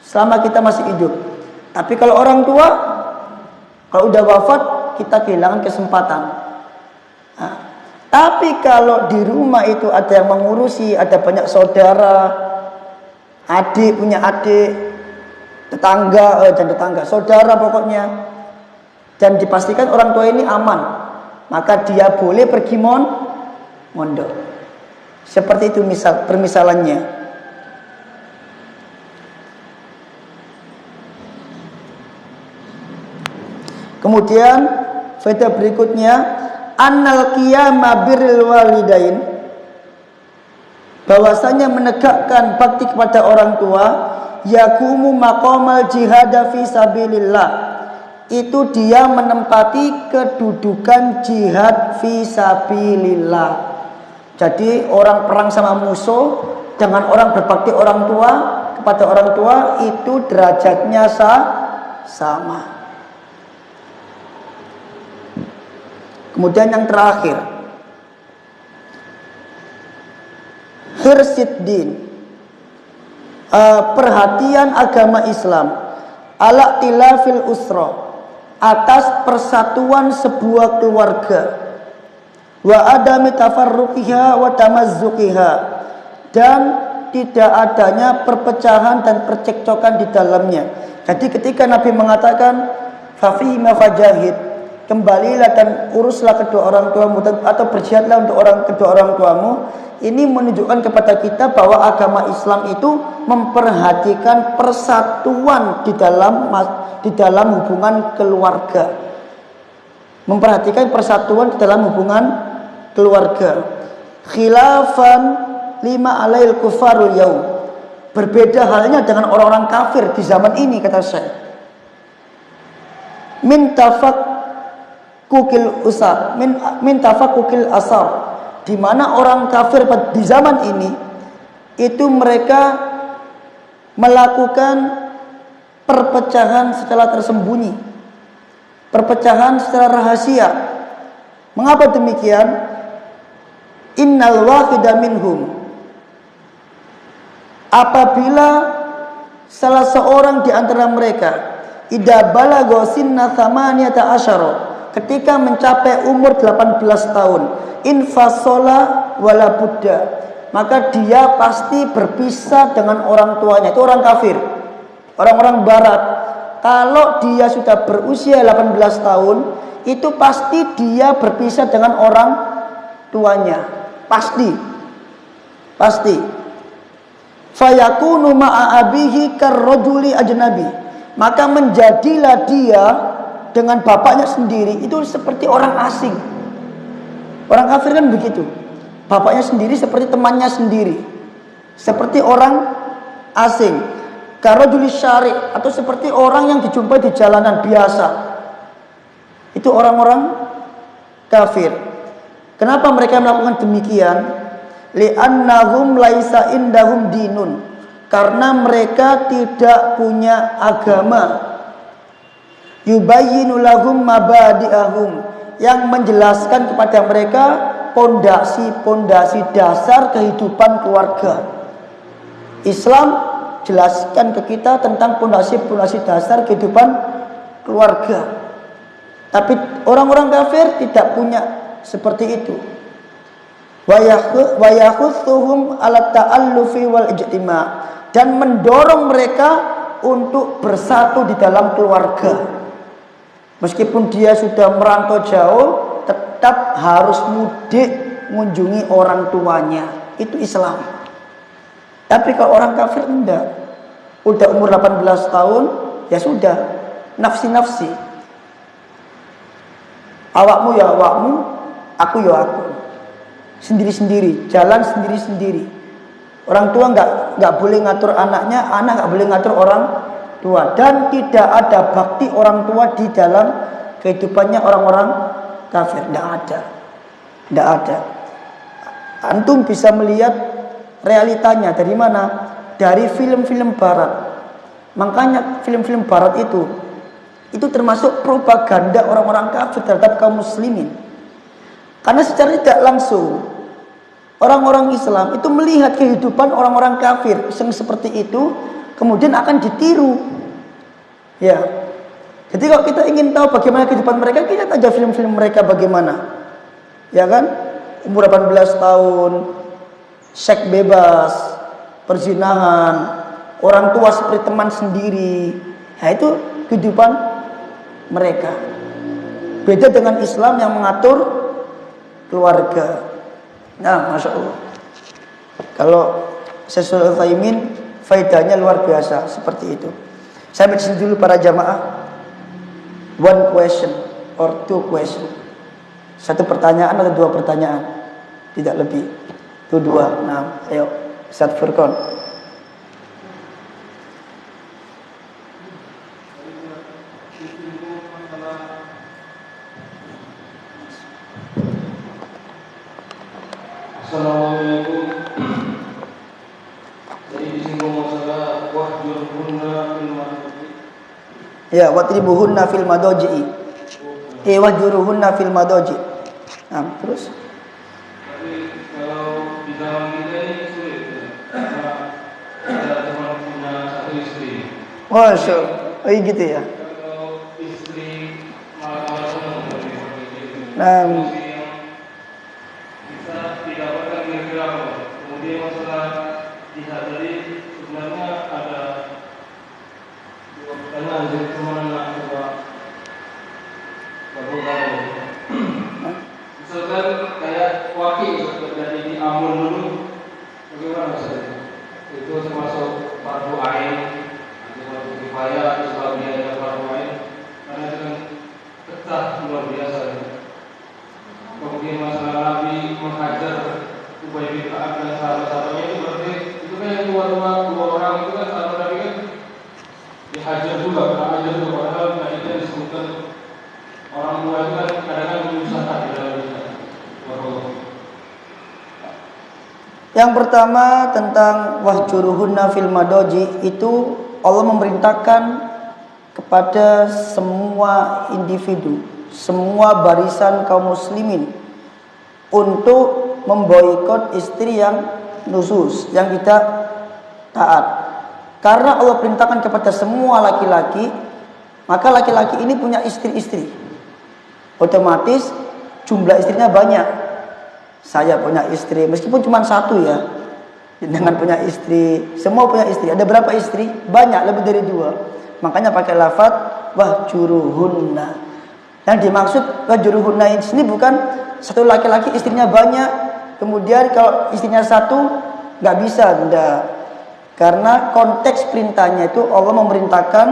selama kita masih hidup. Tapi kalau orang tua, kalau udah wafat, kita kehilangan kesempatan. Nah, tapi kalau di rumah itu ada yang mengurusi, ada banyak saudara, adik punya adik, tetangga, saudara pokoknya, dan dipastikan orang tua ini aman, maka dia boleh pergi mondok. Seperti itu permisalannya. Kemudian faedah berikutnya, annal qiyama birril walidain, bahwasanya menegakkan bakti kepada orang tua, yakumu maqamal jihad fi sabilillah, itu dia menempati kedudukan jihad fisabilillah. Jadi orang perang sama musuh dengan orang berbakti orang tua kepada orang tua itu derajatnya sama. Kemudian yang terakhir, hirsiddin, perhatian agama Islam ala tilafil usra, atas persatuan sebuah keluarga, wa adami tafarruqiha wa tamazzuqiha, dan tidak adanya perpecahan dan percekcokan di dalamnya. Jadi ketika Nabi mengatakan fafima fajahid, kembalilah dan uruslah kedua orang tuamu atau berjihadlah untuk kedua orang tuamu, ini menunjukkan kepada kita bahwa agama Islam itu memperhatikan persatuan di dalam hubungan keluarga. Memperhatikan persatuan di dalam hubungan keluarga. Khilafan lima alail kufarul yaum. Berbeda halnya dengan orang-orang kafir di zaman ini, kata saya. Min tafakukil usar, min tafakukil asar, di mana orang kafir di zaman ini itu mereka melakukan perpecahan secara tersembunyi, perpecahan secara rahasia. Mengapa demikian? Innal wahida minhum, apabila salah seorang di antara mereka idza balagha sinna thamaniyata asyara, ketika mencapai umur 18 tahun, infasola wala buddha, maka dia pasti berpisah dengan orang tuanya. Itu orang kafir, orang-orang barat. Kalau dia sudah berusia 18 tahun, itu pasti dia berpisah dengan orang tuanya. Pasti fayakunu ma'a abihi karrajuli ajnabi, maka menjadilah dia dengan bapaknya sendiri itu seperti orang asing. Orang kafir kan begitu, bapaknya sendiri seperti temannya sendiri, seperti orang asing. Karrajuli syari', atau seperti orang yang dijumpai di jalanan biasa. Itu orang-orang kafir. Kenapa mereka melakukan demikian? Li'annahum laisa indahum dinun, karena mereka tidak punya agama. Yubayyinu lahum mabadi'ahum, yang menjelaskan kepada mereka pondasi-pondasi dasar kehidupan keluarga. Islam jelaskan ke kita tentang pondasi-pondasi dasar kehidupan keluarga. Tapi orang-orang kafir tidak punya seperti itu. Wa yakhuthuhum ala ta'allufi wal ijtima', dan mendorong mereka untuk bersatu di dalam keluarga. Meskipun dia sudah merantau jauh, tetap harus mudik mengunjungi orang tuanya. Itu Islam. Tapi kalau orang kafir enggak. Udah umur 18 tahun, ya sudah, nafsi-nafsi. Awakmu ya awakmu, aku ya aku. Sendiri-sendiri, jalan sendiri-sendiri. Orang tua nggak boleh ngatur anaknya, anak nggak boleh ngatur orang tua, dan tidak ada bakti orang tua di dalam kehidupannya orang-orang kafir. Tidak ada. Antum bisa melihat realitanya dari mana? Dari film-film barat. Makanya film-film barat itu termasuk propaganda orang-orang kafir terhadap kaum muslimin. Karena secara tidak langsung orang-orang Islam itu melihat kehidupan orang-orang kafir yang seperti itu, kemudian akan ditiru. Ya. Jadi kalau kita ingin tahu bagaimana kehidupan mereka, kita lihat aja film-film mereka bagaimana. Ya kan? Umur 18 tahun, seks bebas, perzinahan, orang tua seperti teman sendiri. Nah, itu kehidupan mereka. Beda dengan Islam yang mengatur keluarga. Nah, Masya Allah. Kalau Syekh Utsaimin, faedahnya luar biasa seperti itu. Saya mention dulu para jamaah. One question or two question. Satu pertanyaan atau dua pertanyaan, tidak lebih. Itu dua. Nah, ayo Ustaz Furqan. Jadi disinggung masalah wahjurhunna fil madaji. Ya, wadribuhunna fil madaji. Wahjuruhunna fil madaji. Nah, terus. Tapi kalau di dalam kita ini sulit ya. Karena kita cuma punya satu istri. Masya, gitu ya. Kalau istri malah senang seperti itu. Nah, Kita didapatkan kira-kira apa? Kemudian masalah jihad tadi sebenarnya ada dua pertanyaan jadi kemana nak coba gabungkan. Misalkan kayak wakil terjadi di Amun dulu, bagaimana saja? Itu termasuk fardu ain atau fardu kifayah atau sebagiannya fardu ain karena itu kan pecah luar biasa. Kemudian masalah Nabi menghajar Ubay bin Ka'ab dan sahabat-sahabatnya itu berarti itu kan yang dua orang itu kan sahabat Nabi kan dihajar juga, kena hajar juga padahal tadi kan disebutkan orang tua itu kan kadang-kadang menyusahkan di dalam kita. Yang pertama tentang wahjuruhunna fil madaji, itu Allah memerintahkan kepada semua individu, semua barisan kaum muslimin untuk memboikot istri yang nusus, yang tidak taat. Karena Allah perintahkan kepada semua laki-laki, maka laki-laki ini punya istri-istri. Otomatis jumlah istrinya banyak. Saya punya istri, meskipun cuma satu ya. Dengan punya istri, semua punya istri. Ada berapa istri? Banyak, lebih dari 2. Makanya pakai lafaz wahjuruhunna. Yang dimaksud wahjuruhunna ini sini bukan satu laki-laki istrinya banyak, kemudian kalau istrinya satu nggak bisa, enggak. Karena konteks perintahnya itu Allah memerintahkan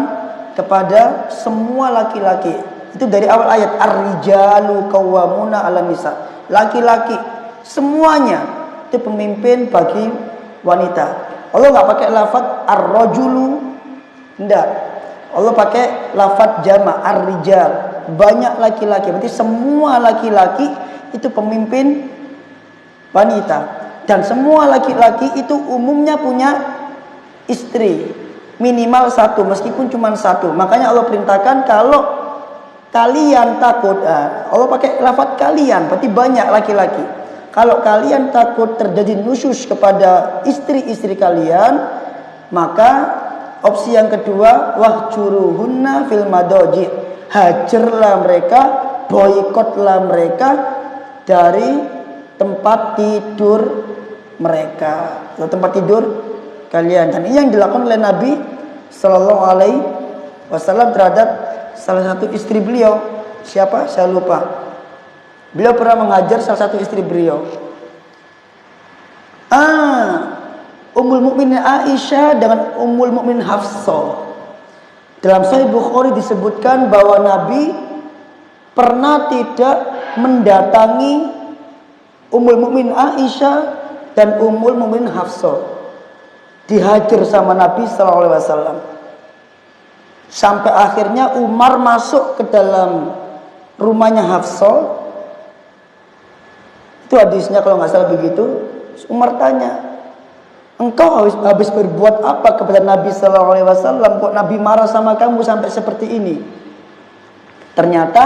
kepada semua laki-laki. Itu dari awal ayat, ar-rijalu qawwamuna 'alan nisa. Laki-laki semuanya itu pemimpin bagi wanita. Allah nggak pakai lafaz ar-rajulu, enggak. Allah pakai lafaz jama' ar-rijal, banyak laki-laki. Berarti semua laki-laki itu pemimpin wanita. Dan semua laki-laki itu umumnya punya istri, minimal satu, meskipun cuma satu. Makanya Allah perintahkan kalau kalian takut, Allah pakai lafaz kalian, berarti banyak laki-laki. Kalau kalian takut terjadi nusyus kepada istri-istri kalian, maka opsi yang kedua, wahjuruhunna fil madaji. Hajarlah mereka, boikotlah mereka dari tempat tidur mereka, atau tempat tidur kalian. Dan ini yang dilakukan oleh Nabi Sallallahu Alaihi Wasallam terhadap salah satu istri beliau. Siapa? Saya lupa. Beliau pernah menghajar salah satu istri beliau. Ummul Mukminin Aisyah dengan Ummul Mukminin Hafsah. Dalam Sahih Bukhari disebutkan bahwa Nabi pernah tidak mendatangi Ummul Mukminin Aisyah dan Ummul Mukminin Hafsah. Dihajar sama Nabi sallallahu alaihi wasallam. Sampai akhirnya Umar masuk ke dalam rumahnya Hafsah. Itu hadisnya kalau nggak salah begitu. Umar tanya, engkau habis berbuat apa kepada Nabi Sallallahu Alaihi Wasallam? Kok Nabi marah sama kamu sampai seperti ini? Ternyata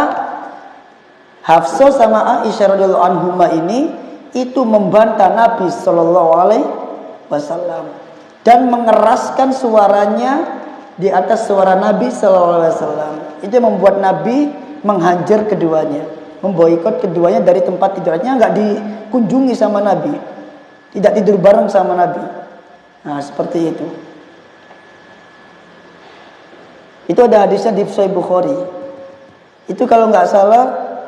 Hafsah sama Aisyah radhiyallahu anhuma ini itu membantah Nabi Sallallahu Alaihi Wasallam dan mengeraskan suaranya di atas suara Nabi Sallallahu Alaihi Wasallam. Itu membuat Nabi menghajar keduanya, memboikot keduanya dari tempat tidurnya, nggak dikunjungi sama Nabi, tidak tidur bareng sama Nabi. Nah, seperti itu. Itu ada hadisnya di Sahih Bukhari. Itu kalau nggak salah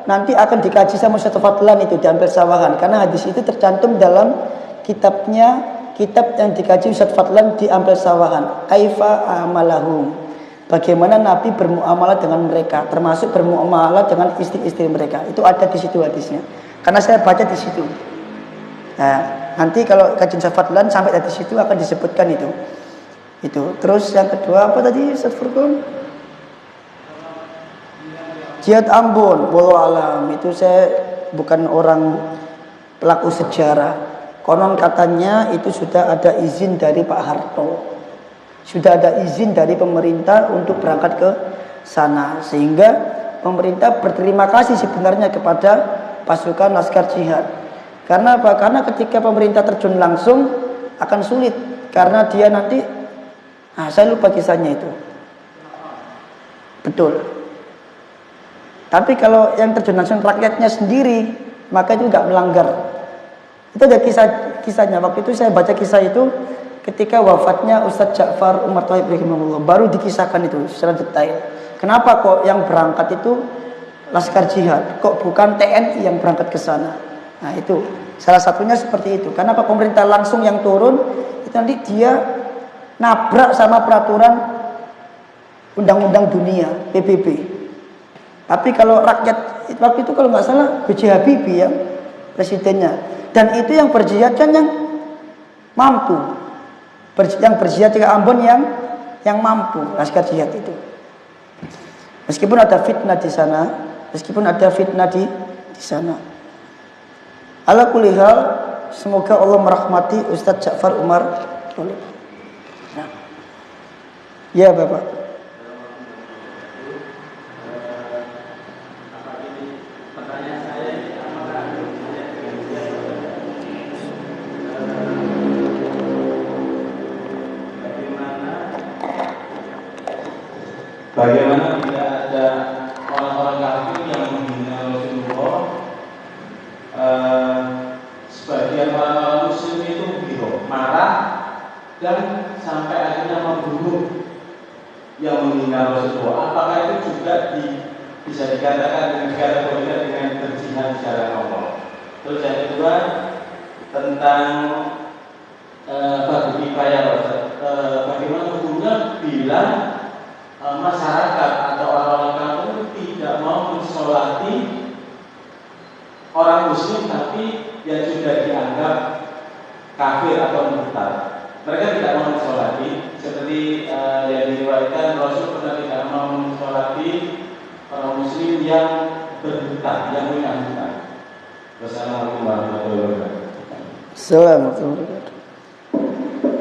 nanti akan dikaji sama Ustaz Fadlan itu di Ampel Sawahan, karena hadis itu tercantum dalam kitab yang dikaji Ustaz Fadlan di Ampel Sawahan. Kaifa amalahum. Bagaimana Nabi bermuamalah dengan mereka, termasuk bermuamalah dengan istri-istri mereka. Itu ada di situ hadisnya. Karena saya baca di situ. Nah, nanti kalau kajian Fadlan sampai di situ akan disebutkan itu. Itu. Terus yang kedua apa tadi Ustaz Furqan? Jihad Ambon, wallahu alam. Itu saya bukan orang pelaku sejarah. Konon katanya itu sudah ada izin dari Pak Harto, sudah ada izin dari pemerintah untuk berangkat ke sana, sehingga pemerintah berterima kasih sebenarnya kepada pasukan Laskar Jihad. Karena apa? Karena ketika pemerintah terjun langsung akan sulit, karena dia nanti, saya lupa kisahnya itu. Betul. Tapi kalau yang terjun langsung rakyatnya sendiri, maka itu nggak melanggar. Itu ada kisahnya. Waktu itu saya baca kisah itu ketika wafatnya Ustadz Ja'far Umar Thayyib rahimahullah, baru dikisahkan itu secara detail. Kenapa kok yang berangkat itu Laskar Jihad, kok bukan TNI yang berangkat ke sana? Nah itu salah satunya seperti itu. Kenapa pemerintah langsung yang turun? Itu nanti dia nabrak sama peraturan undang-undang dunia PBB. Tapi kalau rakyat waktu itu kalau nggak salah B.J. Habibie yang presidennya. Dan itu yang berjihad kan yang mampu, yang berjihad ke Ambon yang mampu Laskar Jihad itu. Meskipun ada fitnah di sana, di sana. Ala kulli hal, semoga Allah merahmati Ustadz Ja'far Umar Thayyib. Nah. Ya Bapak. Bagaimana tidak ada orang-orang kafir yang menghina Rasulullah? Sebagian orang-orang Muslim itu marah dan sampai akhirnya membunuh yang menghina Rasulullah. Apakah itu juga bisa dikatakan dengan kategorikan dengan berjihad secara Allah? Terus yang kedua tentang fardu kifayah, bagaimana hukumnya bila masyarakat atau orang-orang kafir tidak mau mensolati orang muslim tapi yang sudah dianggap kafir atau murtad. Mereka tidak mau mensolati, seperti yang diriwayatkan Rasul pernah tidak mau mensolati orang muslim yang berhutang, yang punya hutang. Wassalamualaikum warahmatullahi wabarakatuh. Assalamualaikum.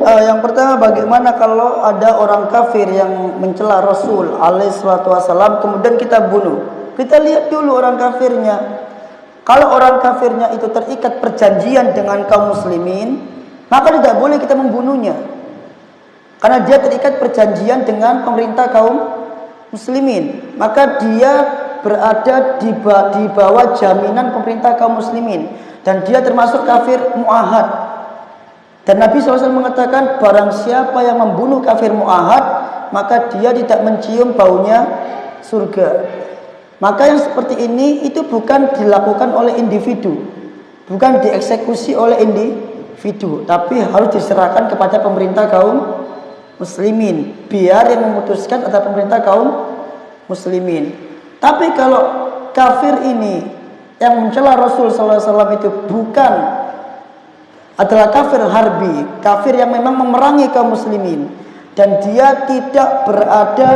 Yang pertama, bagaimana kalau ada orang kafir yang mencela Rasul alaihissalam kemudian kita bunuh? Kita lihat dulu orang kafirnya. Kalau orang kafirnya itu terikat perjanjian dengan kaum muslimin, maka tidak boleh kita membunuhnya. Karena dia terikat perjanjian dengan pemerintah kaum muslimin, maka dia berada di bawah jaminan pemerintah kaum muslimin dan dia termasuk kafir muahad. Dan Nabi SAW mengatakan barang siapa yang membunuh kafir mu'ahad maka dia tidak mencium baunya surga. Maka yang seperti ini itu bukan dilakukan oleh individu, bukan dieksekusi oleh individu, tapi harus diserahkan kepada pemerintah kaum muslimin. Biar yang memutuskan adalah pemerintah kaum muslimin. Tapi kalau kafir ini yang mencela Rasul SAW itu bukan adalah kafir harbi, kafir yang memang memerangi kaum muslimin dan dia tidak berada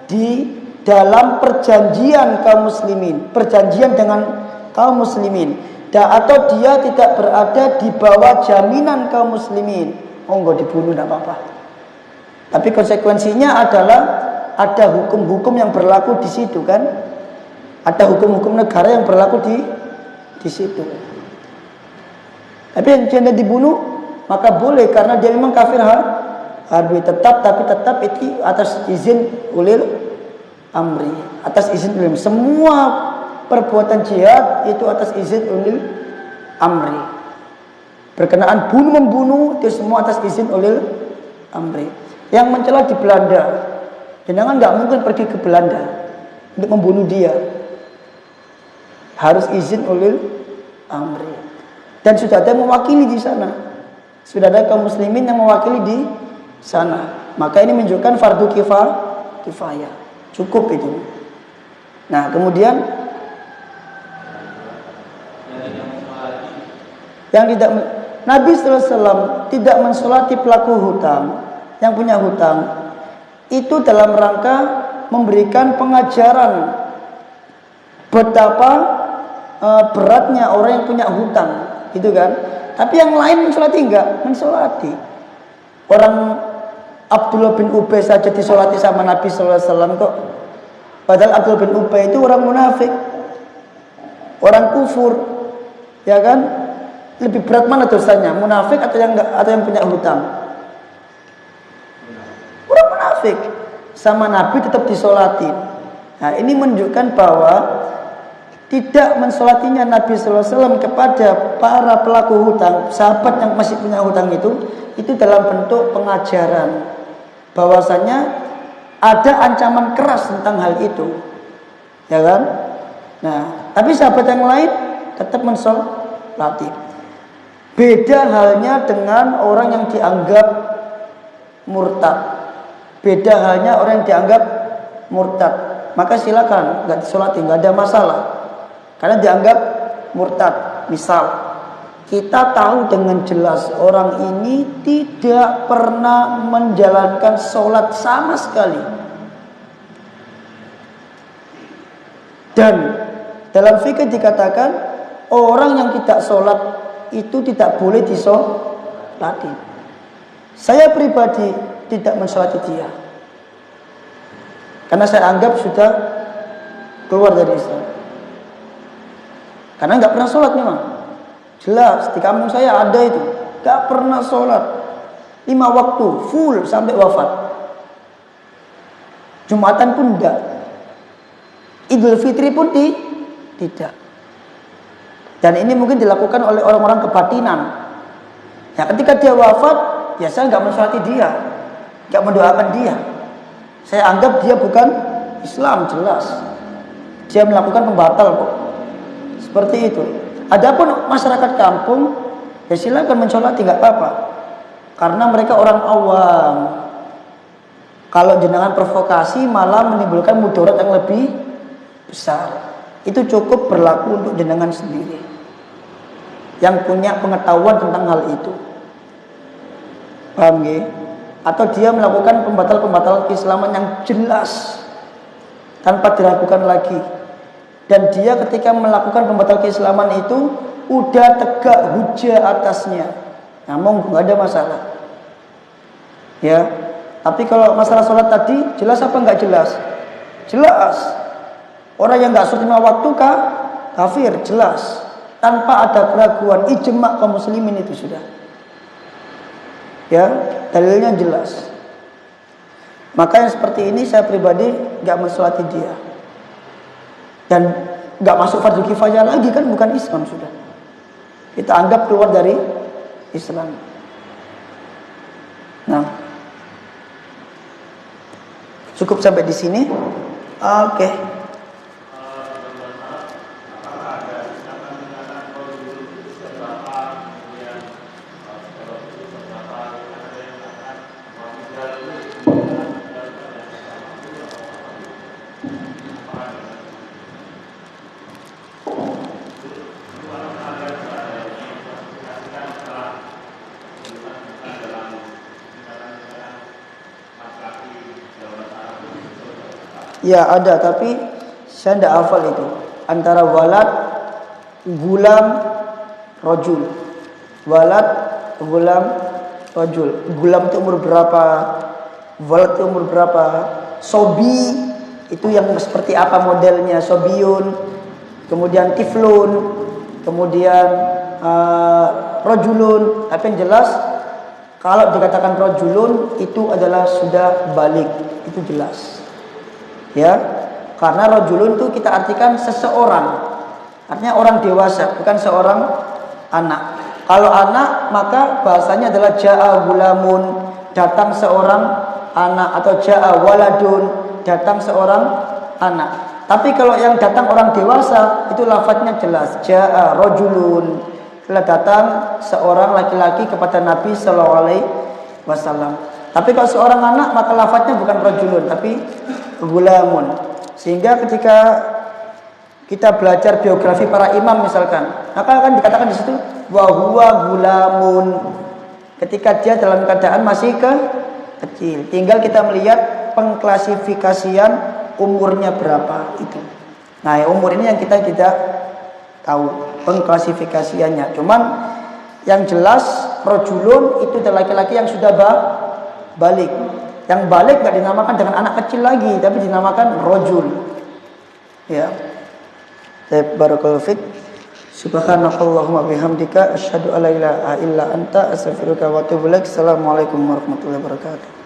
di dalam perjanjian kaum muslimin, perjanjian dengan kaum muslimin, atau dia tidak berada di bawah jaminan kaum muslimin, enggak dibunuh tidak apa-apa. Tapi konsekuensinya adalah ada hukum-hukum yang berlaku di situ kan, ada hukum-hukum negara yang berlaku di situ. Tapi yang tidak dibunuh maka boleh karena dia memang kafir harbi tapi tetap itu atas izin ulil amri, atas izin ulil. Semua perbuatan jihad itu atas izin ulil amri. Berkenaan membunuh itu semua atas izin ulil amri. Yang mencela di Belanda, jangan nggak mungkin pergi ke Belanda untuk membunuh dia. Harus izin ulil amri. Dan sudah ada yang mewakili di sana. Sudah ada kaum muslimin yang mewakili di sana. Maka ini menunjukkan fardu kifayah. Cukup itu. Nah, kemudian yang tidak Nabi SAW tidak mensolati pelaku hutang yang punya hutang itu dalam rangka memberikan pengajaran betapa beratnya orang yang punya hutang. Gitu kan? Tapi yang lain mensolati enggak? Mensolati. Orang Abdullah bin Ubay saja disolati sama Nabi sallallahu alaihi wasallam kok. Padahal Abdullah bin Ubay itu orang munafik, orang kufur, ya kan? Lebih berat mana dosanya? Munafik atau yang enggak, atau yang punya hutang? Orang munafik sama Nabi tetap disolati. Nah, ini menunjukkan bahwa tidak mensolatinya Nabi sallallahu alaihi wasallam kepada para pelaku hutang, sahabat yang masih punya hutang itu dalam bentuk pengajaran bahwasanya ada ancaman keras tentang hal itu, ya kan? Nah, tapi sahabat yang lain tetap mensolati. Beda halnya dengan orang yang dianggap murtad. Beda halnya orang yang dianggap murtad. Maka silakan, nggak disolati, nggak ada masalah. Karena dianggap murtad. Misal, kita tahu dengan jelas orang ini tidak pernah menjalankan sholat sama sekali. Dan dalam fikih dikatakan orang yang tidak sholat itu tidak boleh disolati. Saya pribadi tidak mensolati dia, karena saya anggap sudah keluar dari Islam. Karena nggak pernah sholat memang. Jelas di kampung saya ada itu, nggak pernah sholat 5 waktu full sampai wafat. Jumatan pun enggak, Idul Fitri pun tidak. Dan ini mungkin dilakukan oleh orang-orang kebatinan. Ya, ketika dia wafat, ya saya nggak mensolati dia, nggak mendoakan dia. Saya anggap dia bukan Islam, jelas. Dia melakukan pembatal kok. Seperti itu. Adapun masyarakat kampung, ya silakan mensolati, nggak apa-apa. Karena mereka orang awam. Kalau jenengan provokasi malah menimbulkan mudarat yang lebih besar. Itu cukup berlaku untuk jenengan sendiri yang punya pengetahuan tentang hal itu. Paham nggih? Atau dia melakukan pembatal-pembatalan keislaman yang jelas tanpa diragukan lagi. Dan dia ketika melakukan pembatal keislaman itu udah tegak hujah atasnya. Namun nggak ada masalah. Ya. Tapi kalau masalah sholat tadi jelas apa nggak jelas? Jelas. Orang yang nggak sholat 5 waktu kafir, jelas. Tanpa ada keraguan, ijma' kaum muslimin itu sudah. Ya, dalilnya jelas. Maka yang seperti ini saya pribadi nggak mensolati dia. Dan nggak masuk fardu kifayah lagi, kan bukan Islam sudah. Kita anggap keluar dari Islam. Nah, cukup sampai di sini. Oke. Ya ada, tapi saya tidak hafal itu. Antara walad, gulam, rojul. Walad, gulam, rojul. Gulam itu umur berapa? Walad itu umur berapa? Sobi itu yang seperti apa modelnya? Sobiun. Kemudian tiflun. Kemudian rojulun. Tapi yang jelas kalau dikatakan rojulun itu adalah sudah balik. Itu jelas. Ya, karena rajulun itu kita artikan seseorang, artinya orang dewasa, bukan seorang anak. Kalau anak maka bahasanya adalah ja'a gulamun, datang seorang anak, atau ja'a waladun, datang seorang anak. Tapi kalau yang datang orang dewasa itu lafadznya jelas, ja'a rajulun, telah datang seorang laki-laki kepada Nabi sallallahu alaihi wasallam. Tapi kalau seorang anak maka lafadznya bukan rajulun tapi gulamun. Sehingga ketika kita belajar biografi para imam misalkan, maka akan dikatakan di situ wa huwa gulamun, ketika dia dalam keadaan masih kecil. Tinggal kita melihat pengklasifikasian umurnya berapa itu. Nah, umur ini yang kita tidak tahu pengklasifikasiannya. Cuman Yang jelas rojulun itu adalah laki-laki yang sudah balik. Yang balik gak dinamakan dengan anak kecil lagi, tapi dinamakan rojul. Ya. Barakallahu fik. Subhanakallahumma bihamdika asyhadu an la ilaha illa anta astaghfiruka wa atubu ilaik. Assalamualaikum warahmatullahi wabarakatuh.